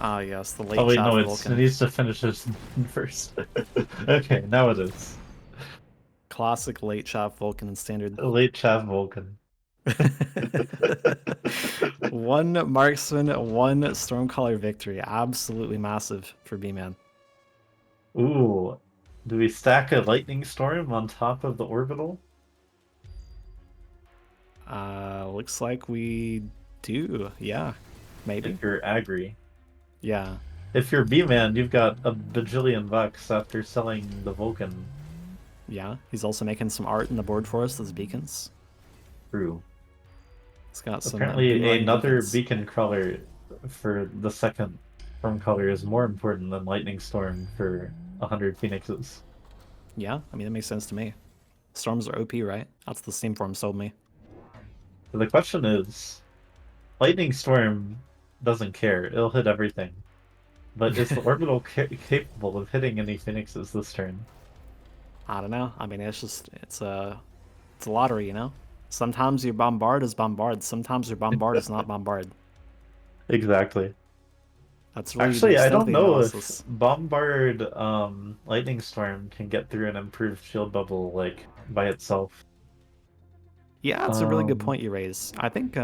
Ah, yes, the late Oh wait, no, Vulcan. it needs to finish his first. Okay, now it is. Classic late chaff Vulcan in standard. A late chaff Vulcan. One marksman, one Stormcaller victory. Absolutely massive for Bman. Ooh, do we stack a lightning storm on top of the orbital? Looks like we do. Yeah, maybe. If you're Agri. Yeah, If you're B-Man, you've got a bajillion bucks after selling the Vulcan. yeah. He's also making some art in the board for us as beacons. True. He's got some Apparently, boomerang another beacons. beacon crawler for the second storm color is more important than lightning storm for 100 phoenixes. Yeah, I mean, that makes sense to me. Storms are OP, right? That's the Steam form sold me. So the question is, lightning storm doesn't care; it'll hit everything. But is the orbital capable of hitting any phoenixes this turn? I don't know. I mean, it's a lottery, you know. Sometimes your bombard is bombard. Sometimes your bombard is not bombard. Exactly. That's really the Actually, I extent of don't the know if analysis. Bombard Lightning Storm can get through an improved shield bubble like by itself. Yeah, it's a really good Um, point you raise. I think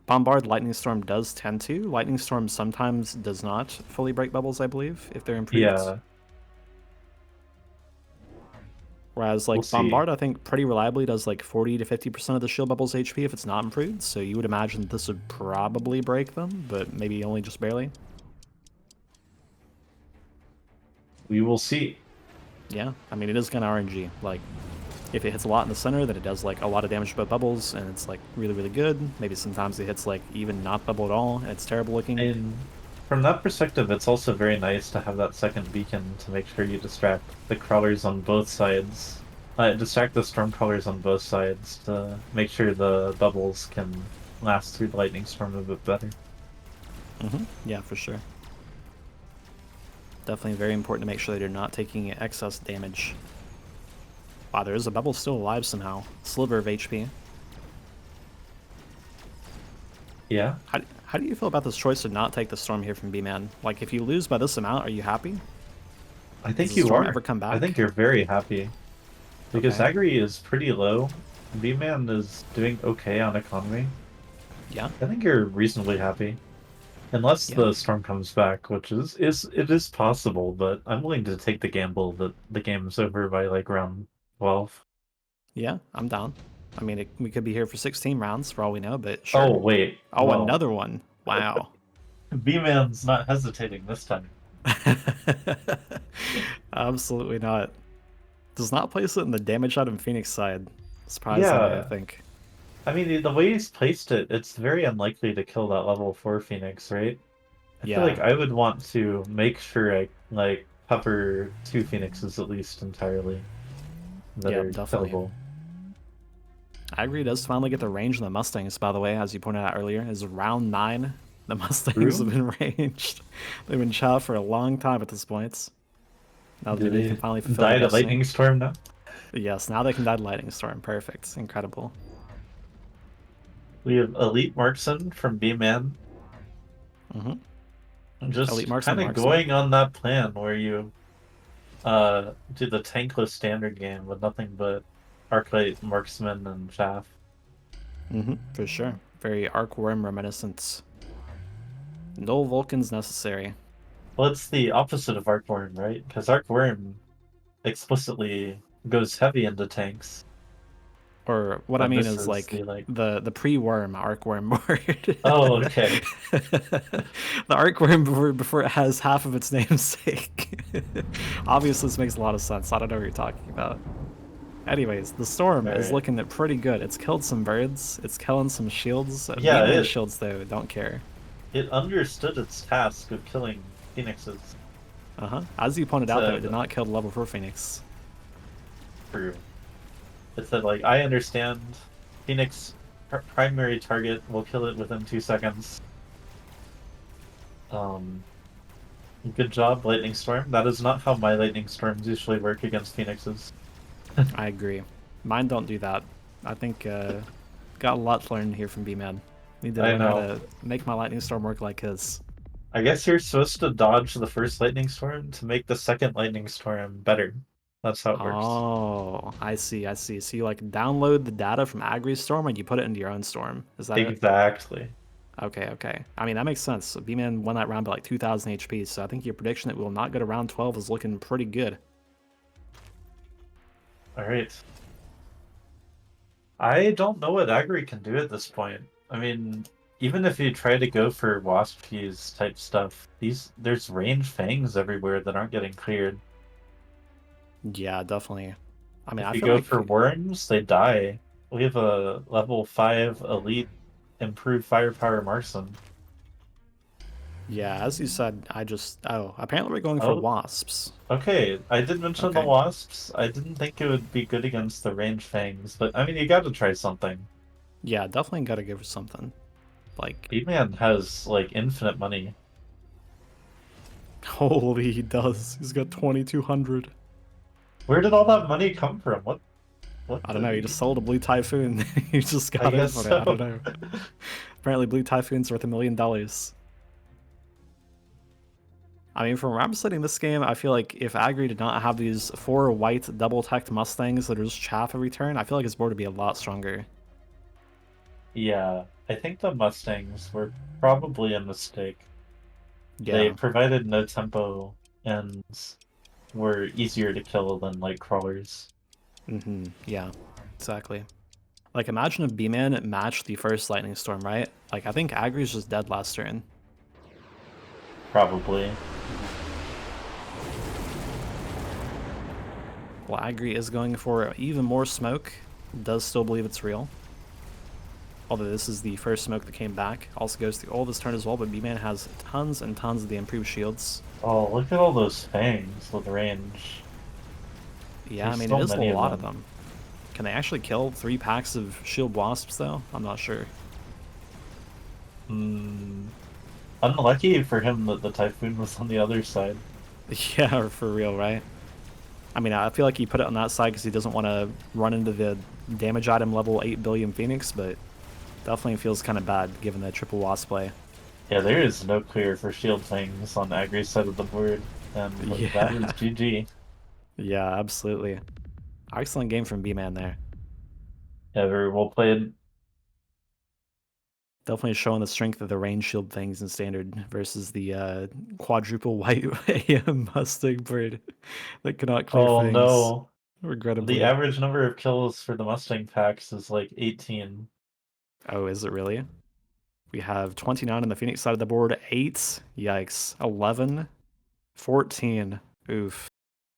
Bombard Lightning Storm does tend to. Lightning Storm sometimes does not fully break bubbles, I believe, if they're improved. yeah, Whereas we'll like see. Bombard, I think pretty reliably does like 40 to 50% of the shield bubbles HP if it's not improved. So you would imagine this would probably break them, but maybe only just barely. We will see. Yeah, I mean it is kind of RNG. Like if it hits a lot in the center, then it does like a lot of damage to both bubbles, and it's like really really good. Maybe sometimes it hits like even not bubble at all, and it's terrible looking. And from that perspective, it's also very nice to have that second beacon to make sure you distract the crawlers on both sides. Distract the storm crawlers on both sides to make sure the bubbles can last through the lightning storm a bit better. Yeah, for sure. Definitely very important to make sure that you're not taking excess damage. Wow, there is a bubble still alive somehow. Sliver of HP. Yeah. How do you feel about this choice to not take the storm here from B-Man? Like, if you lose by this amount, are you happy? I Does think the you storm are. ever come I think back? you're very happy because Okay. Agri is pretty low. V-Man is doing okay on economy. Yeah. I think you're reasonably happy, unless Yeah. the storm comes back, which is possible. But I'm willing to take the gamble that the game's over by like round 12. Yeah, I'm down. I mean, we could be here for 16 rounds for all we know, but sure. Oh wait, Oh, no, another one. Wow. V-Man's not hesitating this time. Absolutely not. Does not place it in the damage item Phoenix side. Surprisingly, I Yeah, think. I mean the way he's placed it, it's very unlikely to kill that level 4 Phoenix, right? I feel Yeah. like I would want to make sure I like cover 2 Phoenixes at least entirely that Yeah, are definitely. killable. Agri does finally get the range on the Mustangs, by the way, as you pointed out earlier. Is round 9. The Mustangs have True? been ranged. They've been chopped for a long time at this point. Now Do they can they finally fulfill their die to destiny. lightning storm now? Yes, now they can die to Lightning Storm. Perfect. Incredible. We have Elite Marksman from B-Man. hmm Elite Just Marksman, kind of Marksman. going on that plan where you do the tankless standard game with nothing but Arclight, Marksman, and Chaff. For sure. Very Arcworm reminiscent. No Vulcans necessary. Well, it's the opposite of Arcworm, right? Because Arcworm explicitly goes heavy into tanks, Or what I but mean this is is like the like, the pre-worm Arcworm board. oh, okay. The Arcworm board before it has half of its namesake. Obviously, this makes a lot of sense. I don't know what you're talking about. Anyways, the storm All is right. looking at pretty good. It's killed some birds. It's killing some shields. Yeah, B-man it shields though don't care. it understood its task of killing phoenixes. As you pointed It out though, it did said, not kill the level 4 Phoenix. true. It said like, I understand Phoenix primary target will kill it within 2 seconds. Um, Good job, Lightning Storm. That is not how my Lightning Storms usually work against Phoenixes. I agree. Mine don't do that. I think got a lot to learn here from B-man. Need to I learn how know. to make my lightning storm work like his. I guess you're supposed to dodge the first Lightning Storm to make the second Lightning Storm better. That's how it works. Oh, I see, I see. So you like download the data from Agri's storm and you put it into your own storm. Is that it? Exactly. Okay. I mean, that makes sense. Bman won that round by like 2,000 HP, so I think your prediction that we will not go to round 12 is looking pretty good. Alright. I don't know what Agri can do at this point. I mean, even if you try to go for Wasp Fuse type stuff, there's range fangs everywhere that aren't getting cleared. Yeah, definitely. I mean, If I you feel go for like, worms, they die. We have a level 5 elite improved firepower Marksman. yeah, as you said, oh, apparently we're going for Oh, wasps. okay. I did mention the Okay. wasps. I didn't think it would be good against the range fangs, but I mean, you gotta try something. Yeah, definitely gotta give us something. Like, Bman has like infinite money. holy, he does. He's got 2,200. Where did all that money come from? What I don't did know, he just sold a blue typhoon. He just I got guess infinite. I don't so. know. Apparently, blue typhoon's worth $1 million. I mean, from where I'm sitting this game, I feel like if Agri did not have these 4 white double-teched Mustangs that are just chaff every turn, I feel like his board would be a lot stronger. Yeah, I think the Mustangs were probably a mistake. They Yeah. provided no tempo and were easier to kill than light crawlers. Yeah. Exactly. Like, imagine if B-Man matched the first Lightning Storm, right? Like, I think Agri's just dead last turn. Probably. Well, Agri is going for even more smoke. Does still believe it's real. Although this is the first smoke that came back. Also goes through all this turn as well, but B-Man has tons and tons of the improved shields. Oh, look at all those fangs with range. Yeah, I There's mean, it so is a many of lot of them. them. Can they actually kill 3 packs of shield wasps, though? I'm not sure. Hmm. Unlucky for him that the Typhoon was on the other side. Yeah, for real, right? I mean, I feel like he put it on that side because he doesn't want to run into the damage item level 8 billion Phoenix, but definitely feels kind of bad given the triple wasp play. Yeah, there is no clear for shield fangs on Agri's side of the board, and that is Yeah, GG. yeah, absolutely. Excellent game from B-Man there. Yeah, very well played. Definitely showing the strength of the range shield things in standard versus the quadruple white AM Mustang bird that cannot clear Oh things, no. The regrettably. average number of kills for the Mustang packs is like 18. Oh, is it really? We have 29 on the Phoenix side of the board, 8. Yikes. 11, 14. Oof.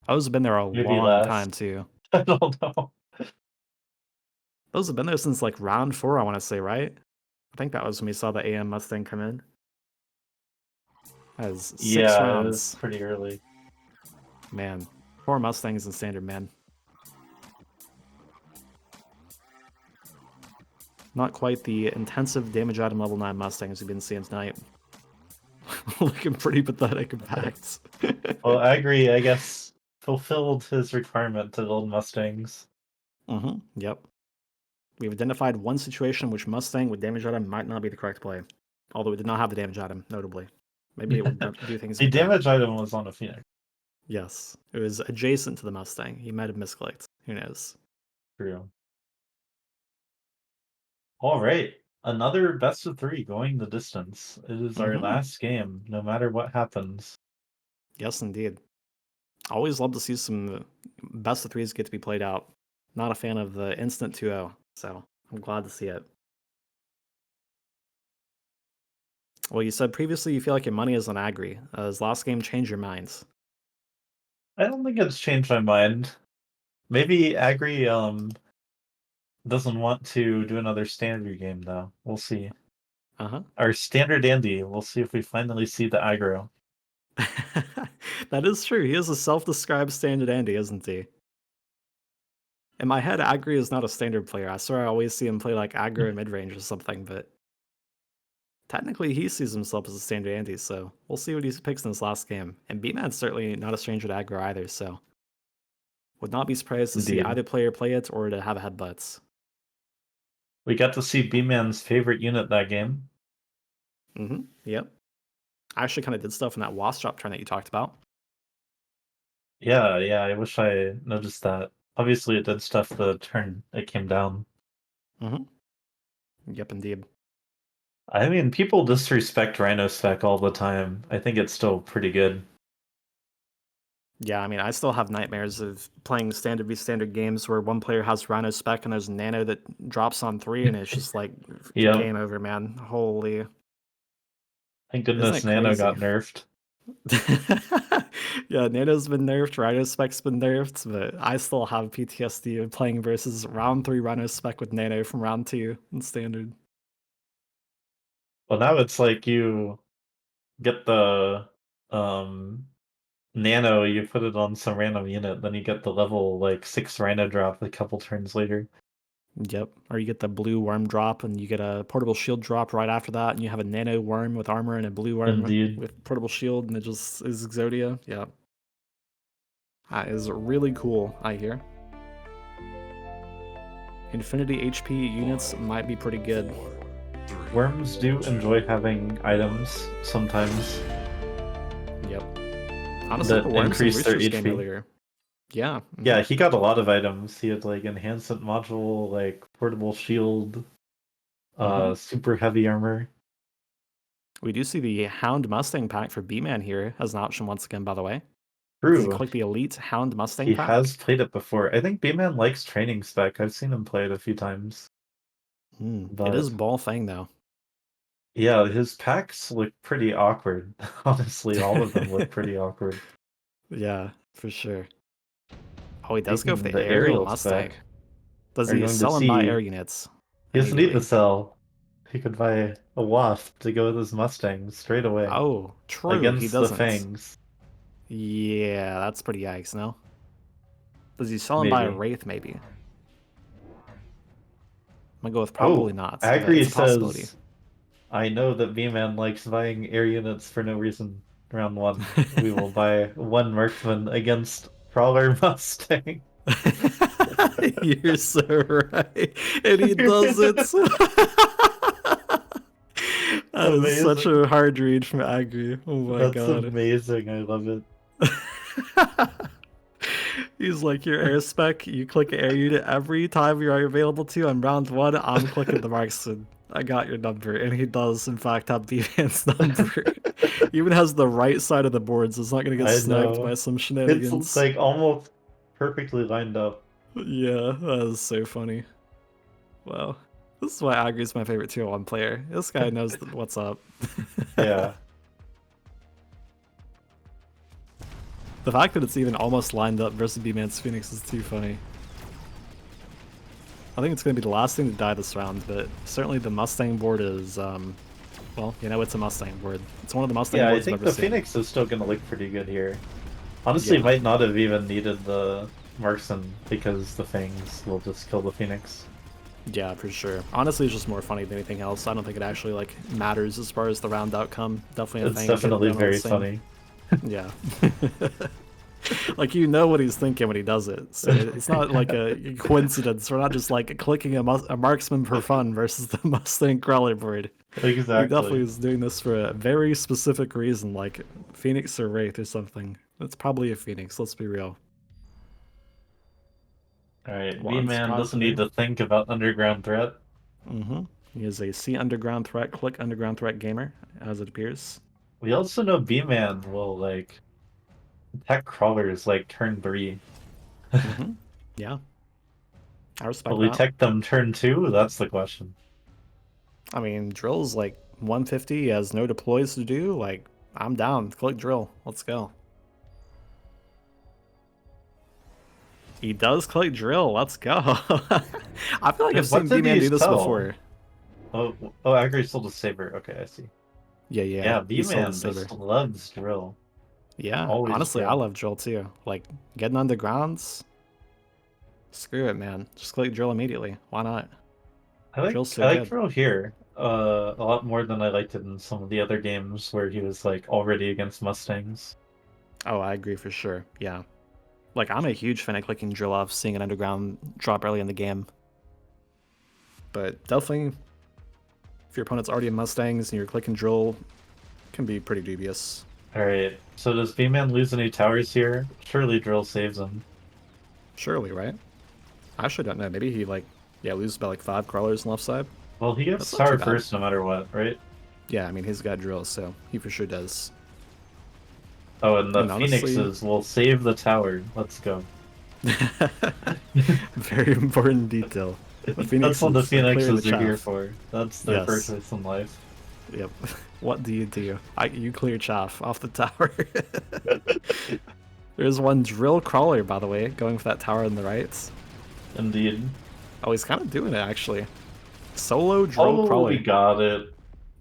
Those have been there a Maybe long time, last. too. I don't know. Those have been there since like round 4, I want to say, right? I think that was when we saw the AM Mustang come in. That is 6 Yeah, it was rounds. pretty early. Man. 4 Mustangs in standard, man. Not quite the intensive damage item level 9 Mustangs we've been seeing tonight. Looking pretty pathetic in fact. Well, Agri, I guess, fulfilled his requirement to build Mustangs. Yep. We've identified one situation in which Mustang with damage item might not be the correct play. Although it did not have the damage item, notably. Maybe it would do things The with that. damage item was on a Phoenix. Yes. It was adjacent to the Mustang. He might have misclicked. Who knows? True. All right. Another best of 3 going the distance. It is our Mm-hmm. last game, no matter what happens. Yes, indeed. Always love to see some best of threes get to be played out. Not a fan of the instant 2-0, so I'm glad to see it. Well, you said previously you feel like your money is on Agri. Does last game change your minds? I don't think it's changed my mind. Maybe Agri doesn't want to do another standard game though. We'll see. Uh-huh. Our standard Andy. We'll see if we finally see the aggro. That is true. He is a self-described standard Andy, isn't he? In my head, Agri is not a standard player. I swear I always see him play like aggro in mid-range or something, but technically he sees himself as a standard Andy, so we'll see what he picks in this last game. And Bman's certainly not a stranger to aggro either, so would not be surprised to see Indeed. either player play it or to have headbutts. We got to see B-Man's favorite unit that game. Yep. I actually kind of did stuff in that wasp drop turn that you talked about. Yeah, I wish I noticed that. Obviously it did stuff the turn it came down. Yep, indeed. I mean, people disrespect Rhino spec all the time. I think it's still pretty good. Yeah, I mean, I still have nightmares of playing standard v standard games where one player has Rhino spec and there's Nano that drops on 3, and it's just like Yep. game over, man. Holy, Thank isn't goodness it Nano crazy? got nerfed. Yeah, Nano's been nerfed, Rhino spec's been nerfed, but I still have PTSD of playing versus round 3 Rhino spec with Nano from round 2 in standard. Well, now it's like you get the um Nano, you put it on some random unit, then you get the level like 6 Rhino drop a couple turns later. Yep. Or you get the blue worm drop and you get a portable shield drop right after that, and you have a nano worm with armor and a blue worm Indeed. with portable shield, and it just is Exodia. Yeah. That is really cool, I hear. Infinity HP units might be pretty good. Worms do enjoy having items sometimes Yep. Honestly, that the worms in increase their Rooster's game HP. earlier. Yeah. Yeah, he got a lot of items. He had like enhancement module, like portable shield, super heavy armor. We do see the Hound Mustang pack for Bman here as an option once again, by the way. You can True. click the Elite Hound Mustang He pack. has played it before. I think B-Man likes training spec. I've seen him play it a few times. It is But ball thing, though. yeah, his packs look pretty awkward. Honestly, all of them look pretty awkward. Yeah, for sure. Oh, he does go for Taking the the aerial aerial Mustang. spec, Does are he going to sell and buy see air units he doesn't need the immediately? cell. He could buy a Wasp to go with his Mustang straight away Oh, true, he against the doesn't. Fangs. Yeah, that's pretty yikes, no? Does he sell and buy a Maybe. Wraith, maybe? I'm gonna go with probably Oh, not, but Agri it's a possibility. says, I know that B-Man likes buying air units for no reason. Round 1. We will buy 1 Marksman against Prowler Mustang. You're so right. And he does it. That is such Amazing. a hard read from Agri. Oh my That's god. amazing. I love it. He's like, your air spec, you click air unit every time you're available to on round 1, I'm clicking the marksman. I got your number. And he does, in fact, have B-Man's number. He even has the right side of the board, so it's not going to get I sniped by know. some It's shenanigans. like almost perfectly lined up. Yeah, that is so funny. Wow. This is why Agri's my favorite tier 1 player. This guy knows what's up. Yeah. The fact that it's even almost lined up versus B-Man's Phoenix is too funny. I think it's going to be the last thing to die this round, but certainly the Mustang board is, well, you know, it's a Mustang board. It's one of the Mustang Yeah, I boards I've think ever the seen. Phoenix is still going to look pretty good here. Honestly, Yeah. might not have even needed the Marksman because the Fangs will just kill the Phoenix. Yeah, for sure. Honestly, it's just more funny than anything else. I don't think it actually, like, matters as far as the round outcome. Definitely a It's thing definitely getting done on very this thing. funny. Yeah. Like, you know what he's thinking when he does it. So it's not like a coincidence. We're not just like clicking a marksman for fun versus the Mustang crawler board. He definitely Exactly. is doing this for a very specific reason, like Phoenix or Wraith or something. It's probably a Phoenix, let's be real. Alright, Well, V-Man unsurprised doesn't need there. to think about Underground Threat. He is a C underground threat, click underground threat gamer, as it appears. We also know B-Man will, like, attack crawlers, like, turn 3. Yeah, I respect Will he that. tech them turn 2? That's the question. I mean, drill's like 150, he has no deploys to do. Like, I'm down. Click drill. Let's go. He does click drill. Let's go. I feel like I've What seen did B-Man he do this sell? before. Oh, Agri sold a Saber. Okay, I see. Yeah. Yeah, He sold the B-Man saber. just loves drill. Yeah, Always honestly, I drill. love drill too. Like, getting undergrounds, screw it, man. Just click drill immediately. Why not? Drill's I so like good. drill here. A lot more than I liked it in some of the other games where he was like already against Mustangs. Oh, I agree for sure. Yeah. Like, I'm a huge fan of clicking drill off, seeing an underground drop early in the game. But definitely, if your opponent's already in Mustangs and you're clicking drill, can be pretty dubious. Alright, so does B-Man lose any towers here? Surely drill saves him. Surely, right? I actually don't know. Maybe he, like, yeah, loses by like 5 crawlers on left side. Well, he gets That's not too tower bad. first no matter what, right? Yeah, I mean, he's got drills, so he for sure does. Oh, and the And honestly, phoenixes will save the tower. Let's go. very important detail. The That's what the Phoenixes are clearing the phoenixes are here chaff. for. That's their Yes. purpose in life. Yep. What do you do? You clear chaff off the tower. There's one drill crawler, by the way, going for that tower on the right. Indeed. Oh, he's kind of doing it, actually. Solo drill Oh, we crawler. got it.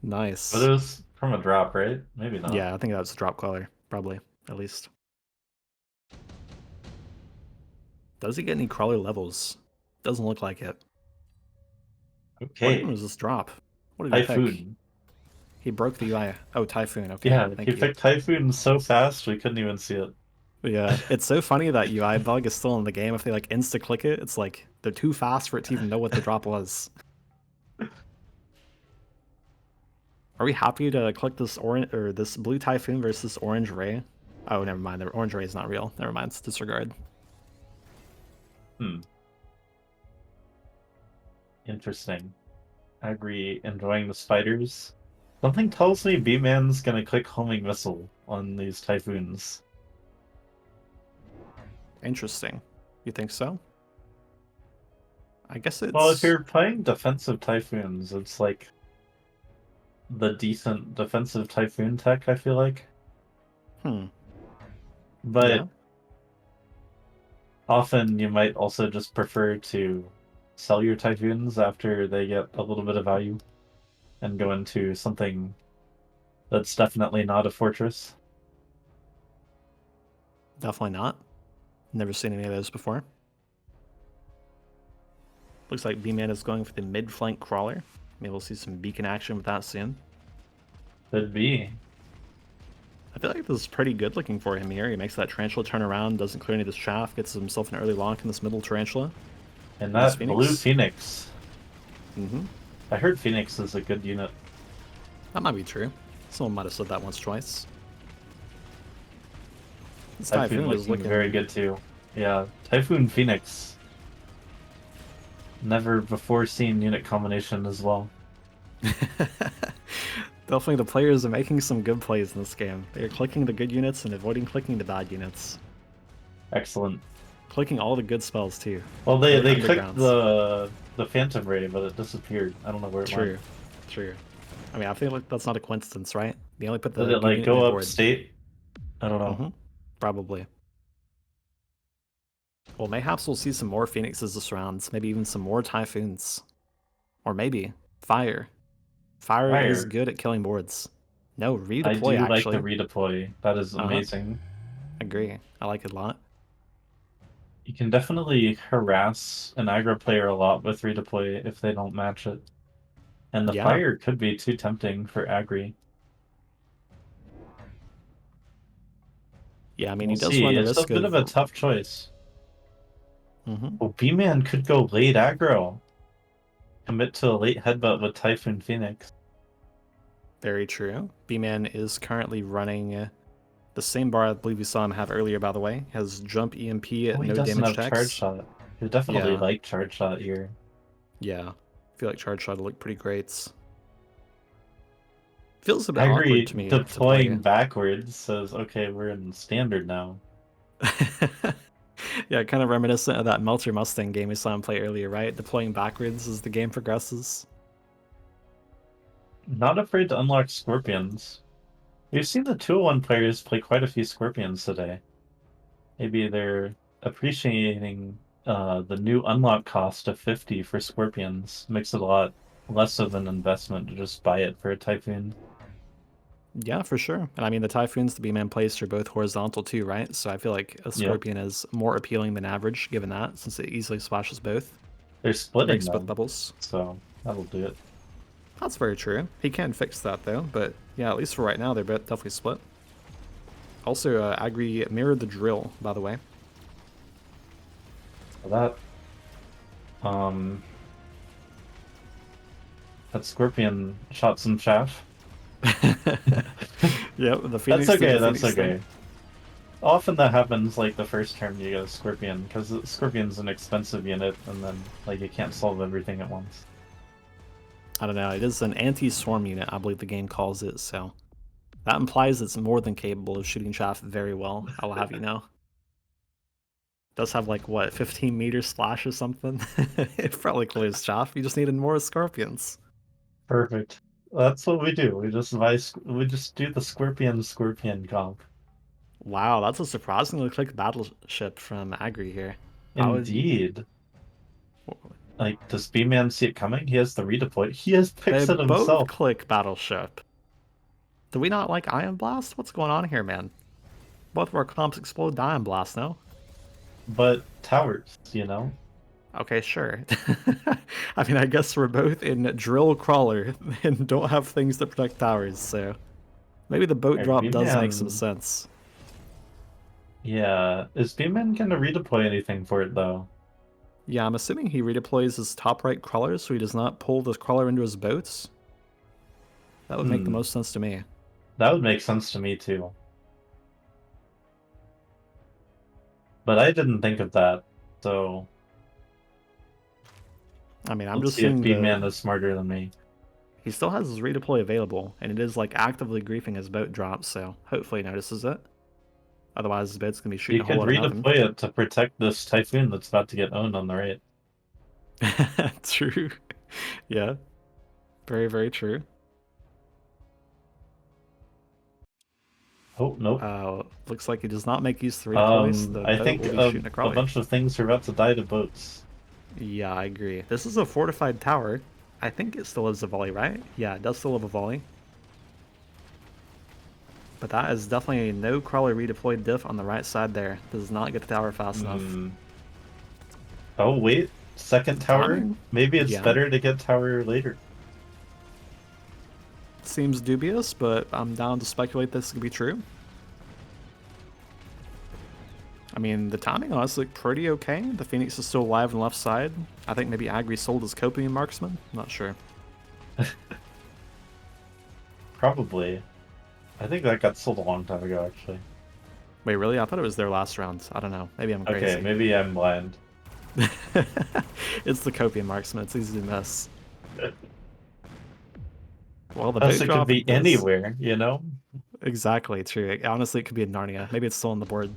But it Nice. was from a drop, right? Maybe not. Yeah, I think that was a drop crawler, probably, at least. Does he get any crawler levels? Doesn't look like it. What even Okay. was this drop? What did he pick? Typhoon. He broke the UI. Oh, Typhoon. Okay, Yeah, he thank you. picked Typhoon so fast we couldn't even see it. Yeah, it's so funny that UI bug is still in the game. If they like insta-click it, it's like they're too fast for it to even know what the drop was. Are we happy to click this orange or this blue Typhoon versus orange Ray? Oh, never mind. The orange Ray is not real. Never mind. It's disregard. Hmm. Interesting. Agri enjoying the spiders. Something tells me Bman's gonna click homing missile on these typhoons. Interesting. You think so? I guess Well, if it's you're playing defensive typhoons, it's like the decent defensive typhoon tech, I feel like. yeah. But often you might also just prefer to sell your typhoons after they get a little bit of value and go into something that's definitely not a fortress. Definitely not. Never seen any of those before. Looks like Bman is going for the mid flank crawler. Maybe we'll see some beacon action with that soon. Could be. I feel like this is pretty good looking for him here. He makes that tarantula turn around, doesn't clear any of this chaff, gets himself an early lock in this middle tarantula. And This that blue Phoenix. Phoenix. Mm-hmm. I heard Phoenix is a good unit. That might be true. Someone might have said that once, twice. This Typhoon Typhoon is looking looking very good too. Yeah, Typhoon Phoenix. Never before seen unit combination as well. Definitely the players are making some good plays in this game. They are clicking the good units and avoiding clicking the bad units. Excellent. Clicking all the good spells too. Well, they Really clicked undergrounds. the Phantom Ray, but it disappeared. I don't know where it True. went. True. I mean, I feel like that's not a coincidence, right? They only put the Did it good like unit in go the board. upstate? I don't know. Mm-hmm. Probably. Well, mayhaps we'll see some more Phoenixes this round. Maybe even some more Typhoons. Or maybe Fire. Fire is Fire. good at killing boards. No, I redeploy do like the actually. redeploy. That is amazing. Agree. I like it a lot. You can definitely harass an aggro player a lot with redeploy if they don't match it. And the Yeah. fire could be too tempting for Agri. Yeah, I mean, We'll he does see. run the It's a risk bit of... of a tough choice. Mm-hmm. Well, B-Man could go late aggro. Commit to a late headbutt with Typhoon Phoenix. Very true. B-Man is currently running the same bar I believe we saw him have earlier, by the way. Has jump EMP at Oh, he no doesn't damage have charge tax. shot. He definitely Yeah. like charge shot here. Yeah. I feel like charge shot will look pretty great. Feels a bit Agri awkward to me to play. deploying backwards says, okay, we're in standard now. Yeah, kind of reminiscent of that Melter Mustang game we saw him play earlier, right? Deploying backwards as the game progresses. Not afraid to unlock Scorpions. We've seen the 201 players play quite a few Scorpions today. Maybe they're appreciating the new unlock cost of 50 for Scorpions. Makes it a lot less of an investment to just buy it for a Typhoon. Yeah, for sure. And I mean, the Typhoons the B-Man plays are both horizontal too, right? So I feel like a Scorpion is more appealing than average, given that, since it easily splashes both. They're splitting Breaks both them, bubbles. so that'll do it. That's very true. He can fix that though, but yeah, at least for right now, they're both definitely split. Also, Agri mirrored the drill, by the way. So that Scorpion shot some chaff. Yep, the Phoenix. That's okay, did the that's Phoenix okay. thing. Often that happens like the first turn you get a Scorpion, because Scorpion's an expensive unit, and then like you can't solve everything at once. I don't know. It is an anti-swarm unit, I believe the game calls it, so that implies it's more than capable of shooting chaff very well, I'll have you know. Does have like what, 15 meter slash or something? It probably clears chaff. You just needed more scorpions. Perfect. That's what we do. We just we just do the scorpion comp. Wow, that's a surprisingly quick battleship from Agri here. How would you... Indeed. Like, does Bman see it coming? He has the redeploy. He has They picks it both himself. click battleship. Do we not like Ion Blast? What's going on here, man? Both of our comps explode Ion Blast, no? But towers, you know? Okay, sure. I mean, I guess we're both in Drill Crawler and don't have things that protect towers, so maybe the boat Alright, drop does make some Bman. sense. Yeah. Is Bman gonna redeploy anything for it, though? Yeah, I'm assuming he redeploys his top right crawler so he does not pull this crawler into his boats. That would make the most sense to me. That would make sense to me, too. But I didn't think of that, so I mean, I'm let's just see if seeing Bman is smarter than me. he still has his redeploy available, and it is like actively griefing his boat drop, so hopefully he notices it. Otherwise, his boat's gonna be shooting You a whole could lot of nothing. redeploy it to protect this Typhoon that's about to get owned on the right. True. Yeah. Very, very true. Oh, nope. Looks like he does not make use of the redeploys. The I boat think will be shooting a a crawler. bunch of things are about to die to boats. Yeah, I agree. This is a fortified tower. I think it still has a volley, right? Yeah, it does still have a volley. But that is definitely no crawler redeployed diff on the right side there. Does not get the tower fast enough. Oh, wait. Second tower? Timing? Maybe it's Yeah. better to get tower later. Seems dubious, but I'm down to speculate this could be true. I mean, the timing honestly looked pretty okay. The Phoenix is still alive on the left side. I think maybe Agri sold his Copium Marksman. I'm not sure. Probably. I think that got sold a long time ago, actually. Wait, really? I thought it was their last round. I don't know. Maybe I'm crazy. Okay, maybe I'm blind. It's the Copium Marksman. It's easy to miss. Well, the Plus, boat it drop could be does... anywhere, you know? Exactly, true. Honestly, it could be in Narnia. Maybe it's still on the board.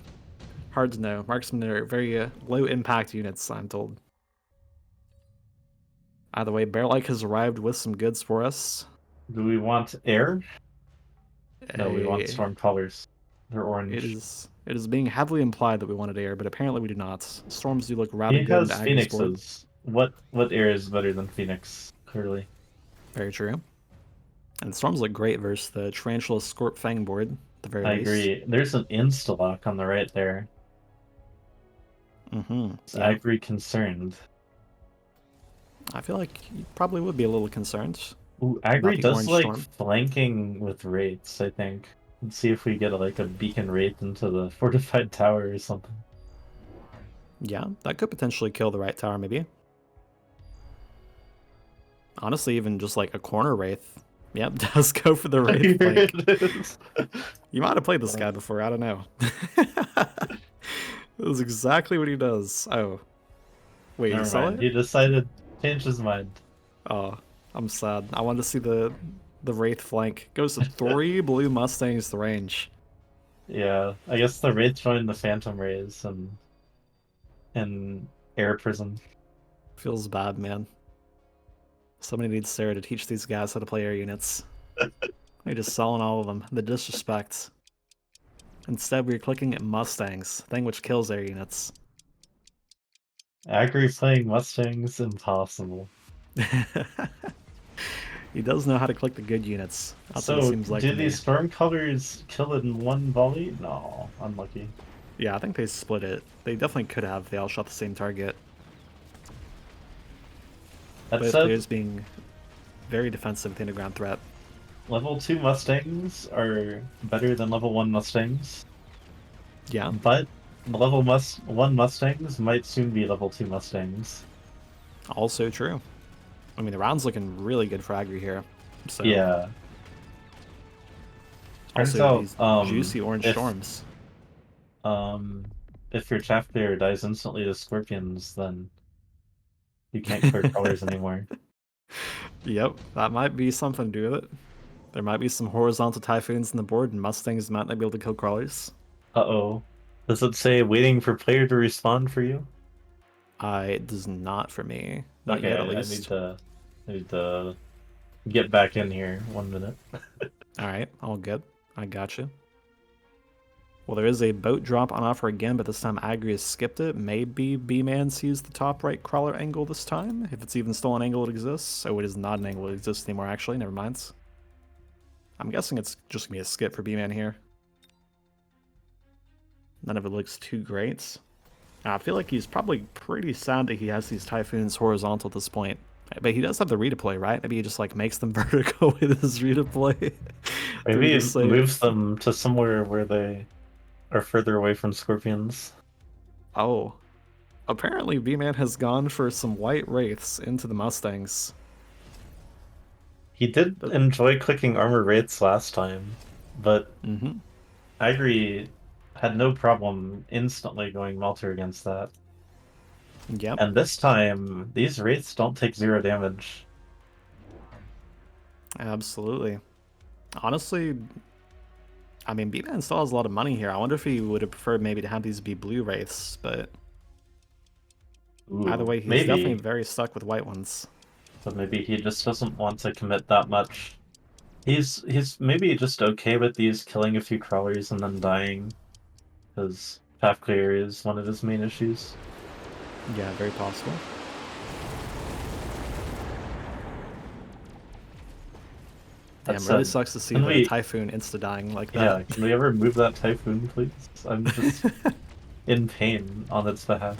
Hard to know. Marksmen are very low impact units, I'm told. Either way, Bearlike has arrived with some goods for us. Do we want air? No, we want It storm colors. They're orange. is being heavily implied that we wanted air, but apparently we do not. Storms do look rather He good into has Agri's board. phoenixes. What air is better than Phoenix? Clearly. Very true. And storms look great versus the Tarantula Scorp Fang board, at the very I least. agree. There's an insta-lock on the right there. Is Yeah. Agri concerned? I feel like you probably would be a little concerned. Ooh, Agri the does orange like storm. flanking with wraiths, I think. Let's see if we get like a beacon wraith into the fortified tower or something. Yeah, that could potentially kill the right tower, maybe. Honestly, even just like a corner wraith. Yep, does go for the wraith flank. It is. You might have played this guy before, I don't know. That was exactly what he does. Oh. Wait, Never you saw mind. it? He decided to change his mind. Oh, I'm sad. I wanted to see the wraith flank. Goes to 3 blue Mustangs to range. Yeah, I guess the wraith joined the Phantom Rays and Air Prison. Feels bad, man. Somebody needs Sarah to teach these guys how to play air units. They're just selling all of them. The disrespect. Instead, we're clicking at Mustangs, thing which kills air units. Agri playing Mustangs, impossible. He does know how to click the good units. That's what it So, seems like do to me. these storm colors kill it in one volley? No, unlucky. Yeah, I think they split it. They definitely could have. They all shot the same target. That Both said, players being very defensive with the underground threat. level 2 Mustangs are better than level 1 Mustangs. Yeah. But level 1 Mustangs might soon be level 2 Mustangs. Also true. I mean, the round's looking really good for Agri here. So Yeah. also Turns these out, juicy orange storms. If your chaff player dies instantly to scorpions, then you can't clear colors anymore. Yep, that might be something to do with it. There might be some horizontal typhoons in the board, and Mustangs might not be able to kill crawlers. Uh-oh. Does it say waiting for player to respond for you? It does not for me. Not yet, at Okay, least. I need to get back in here. 1 minute. Alright, all good. I got you. Well, there is a boat drop on offer again, but this time Agri has skipped it. Maybe Bman sees the top right crawler angle this time, if it's even still an angle that exists. Oh, it is not an angle that exists anymore, actually. Never mind. I'm guessing it's just going to be a skip for Bman here. None of it looks too great. I feel like he's probably pretty sad that he has these Typhoons horizontal at this point. But he does have the redeploy, right? Maybe he just like makes them vertical with his redeploy through Maybe the it moves save. them to somewhere where they are further away from scorpions. Oh, apparently B-Man has gone for some white wraiths into the Mustangs. He did But, enjoy clicking armor wraiths last time, but mm-hmm. Agri had no problem instantly going Melter against that. Yep, And this time, these wraiths don't take 0 damage. absolutely. Honestly, I mean, B-Man still has a lot of money here. I wonder if he would have preferred maybe to have these be blue wraiths, but either Ooh, way, he's definitely maybe. very stuck with white ones. But maybe he just doesn't want to commit that much. He's maybe just okay with these killing a few crawlers and then dying, because path clear is one of his main issues. Yeah, very possible. That Damn, really said, sucks to see can the we, Typhoon insta-dying like yeah, that. can we ever move that typhoon, please? I'm just in pain on its behalf.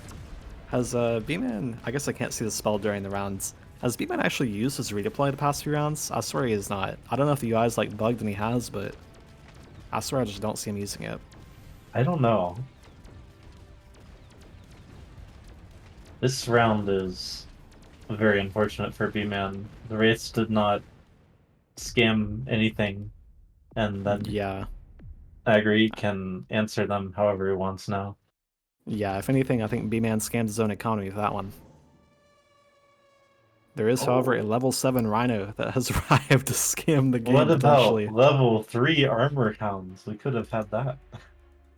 Has B-Man, I guess I can't see the spell during the rounds. Has B-Man actually used his redeploy the past few rounds? I swear he has not. I don't know if the UI is like bugged and he has, but I swear I just don't see him using it. I don't know. This round is very unfortunate for B-Man. The Wraiths did not scam anything, and then Yeah. Agri can answer them however he wants now. Yeah, if anything, I think B-Man scammed his own economy with that one. There is, however, a Oh, level 7 Rhino that has arrived to scam the what game, about potentially. level 3 armor hounds? We could have had that.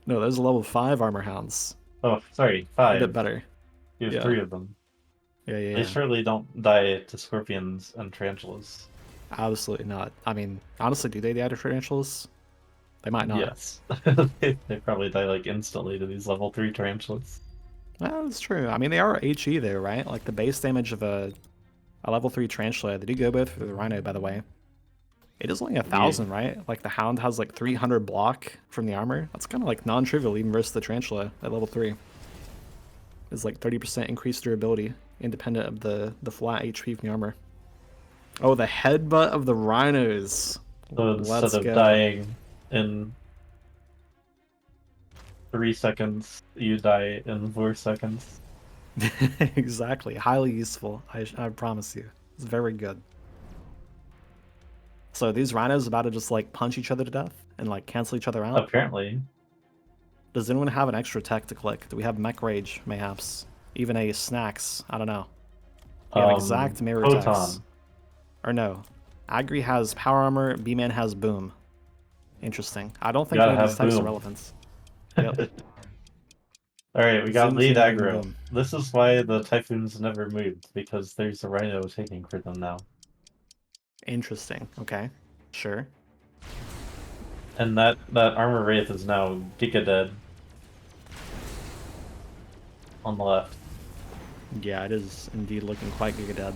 No, there's a level 5 Armor Hounds. Oh, sorry, A bit 5. better. You have Yeah. 3 of them. Yeah, yeah, They yeah. surely don't die to scorpions and tarantulas. Absolutely not. I mean, honestly, do they die to tarantulas? They might not. Yes. They probably die like instantly to these level 3 tarantulas. Well, that's true. I mean, they are HE there, right? Like the base damage of a level 3 Tarantula. They do go both for the Rhino, by the way. It is only 1,000, right? Like the Hound has like 300 block from the armor. That's kind of like non-trivial even versus the Tarantula at level 3. It's like 30% increased durability, independent of the flat HP from the armor. Oh, the headbutt of the Rhinos. So instead Let's of go. dying in 3 seconds, you die in 4 seconds. Exactly. Highly useful. I promise you. It's very good. So these rhinos about to just like punch each other to death and like cancel each other out. Apparently. Does anyone have an extra tech to click? Do we have mech rage, mayhaps? Even a snacks? I don't know. We have exact mirror attacks. Photon. Or no. Agri has power armor, B-Man has boom. Interesting. I don't think Gotta any of these have techs are boom. relevant. Yep. Alright, we got Zoom, lead zoom, boom, aggro. boom. This is why the Typhoons never moved, because there's a Rhino taking for them now. Interesting. Okay. Sure. And that Armor Wraith is now Giga dead. On the left. Yeah, it is indeed looking quite Giga dead.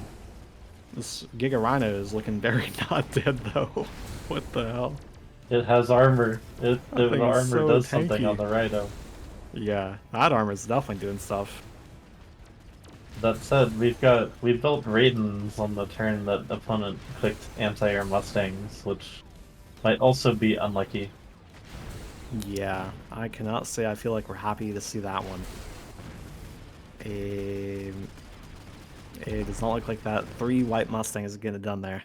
This Giga Rhino is looking very not dead though. What the hell? It has armor. That The thing is armor so does something on tanky. the Rhino. Yeah, that armor's definitely doing stuff. That said, we built Raidens on the turn that opponent clicked anti-air Mustangs, which might also be unlucky. Yeah, I cannot say I feel like we're happy to see that one. It does not look like that 3 white Mustang is getting it done there.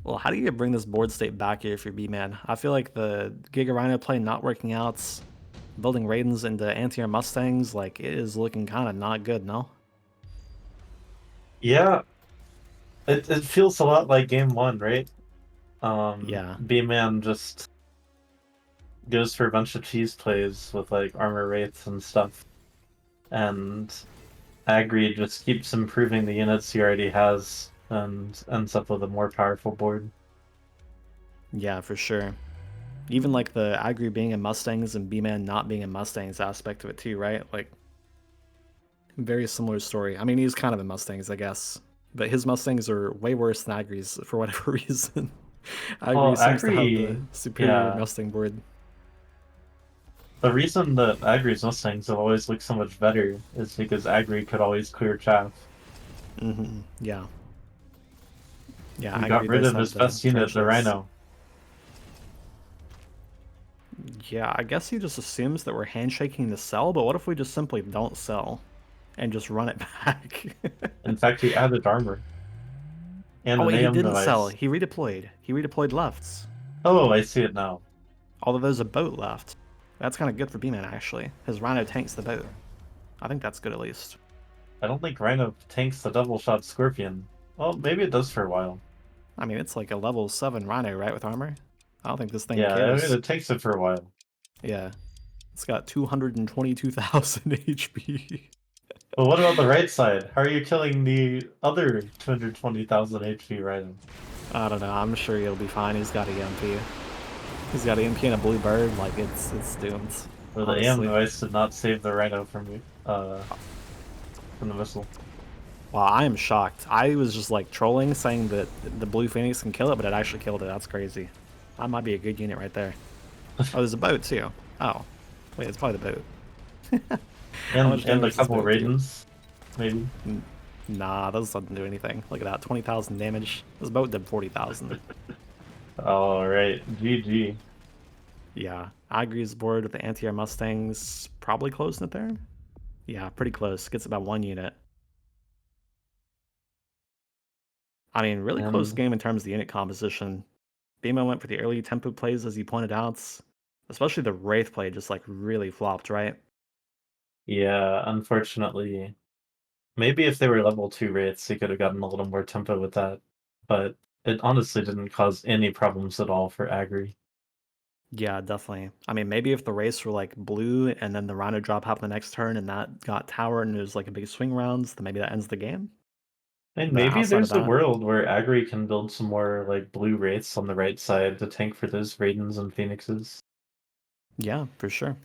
Well, how do you bring this board state back here if you're B-Man? I feel like the Giga Rhino play not working out, building Raidens into anti-air Mustangs, like, it is looking kind of not good, no? Yeah, it feels a lot like game one, right? Yeah. Bman just goes for a bunch of cheese plays with like armor wraiths and stuff, and Agri just keeps improving the units he already has and ends up with a more powerful board. Yeah, for sure. Even like the Agri being in Mustangs and B-Man not being in Mustangs aspect of it too, right? Like, very similar story. I mean, he's kind of in Mustangs, I guess. But his Mustangs are way worse than Agri's for whatever reason. Agri Well, seems to have the Agri, superior yeah, Mustang board. the reason that Agri's Mustangs have always looked so much better is because Agri could always clear chaff. Yeah. Yeah, He got Agri rid does of have his the best unit, the trenches. Rhino. Yeah, I guess he just assumes that we're handshaking to sell, but what if we just simply don't sell and just run it back? In fact, he added armor and Oh an wait, he AM didn't sell. device. He redeployed. He redeployed lefts. Oh, I see it now. Although there's a boat left. That's kind of good for B-Man, actually. His Rhino tanks the boat. I think that's good at least. I don't think Rhino tanks the double shot Scorpion. Well, maybe it does for a while. I mean, it's like a level 7 Rhino, right, with armor? I don't think this thing Yeah, I mean, cares. it takes it for a while. Yeah. It's got 222,000 HP. But what about the right side? How are you killing the other 220,000 HP Rhino? I don't know. I'm sure he'll be fine. He's got EMP. He's got EMP and a blue bird. Like, it's doomed, Or the AM honestly. device did not save the Rhino from the missile. Wow, I am shocked. I was just like trolling, saying that the Blue Phoenix can kill it, but it actually killed it. That's crazy. That might be a good unit right there. Oh, there's a boat too. Oh, wait, it's probably the boat. How much And a damage does this couple boat do? Raidens, maybe. Nah, those doesn't do anything. Look at that, 20,000 damage. This boat did 40,000. Alright, GG. Yeah, Agri's board with the anti-air Mustangs probably closing it there. Yeah, pretty close. Gets about 1 unit. I mean, really close And game in terms of the unit composition. Bman went for the early tempo plays, as you pointed out. Especially the Wraith play just like really flopped, right? yeah, unfortunately, maybe if they were level 2 Wraiths, he could have gotten a little more tempo with that. But it honestly didn't cause any problems at all for Agri. Yeah, definitely. I mean, maybe if the race were like blue and then the Rhino drop happened the next turn and that got tower and it was like a big swing rounds, then maybe that ends the game. And But maybe outside of there's a that, world where Agri can build some more like blue Wraiths on the right side to tank for those Raidens and Phoenixes. yeah, for sure.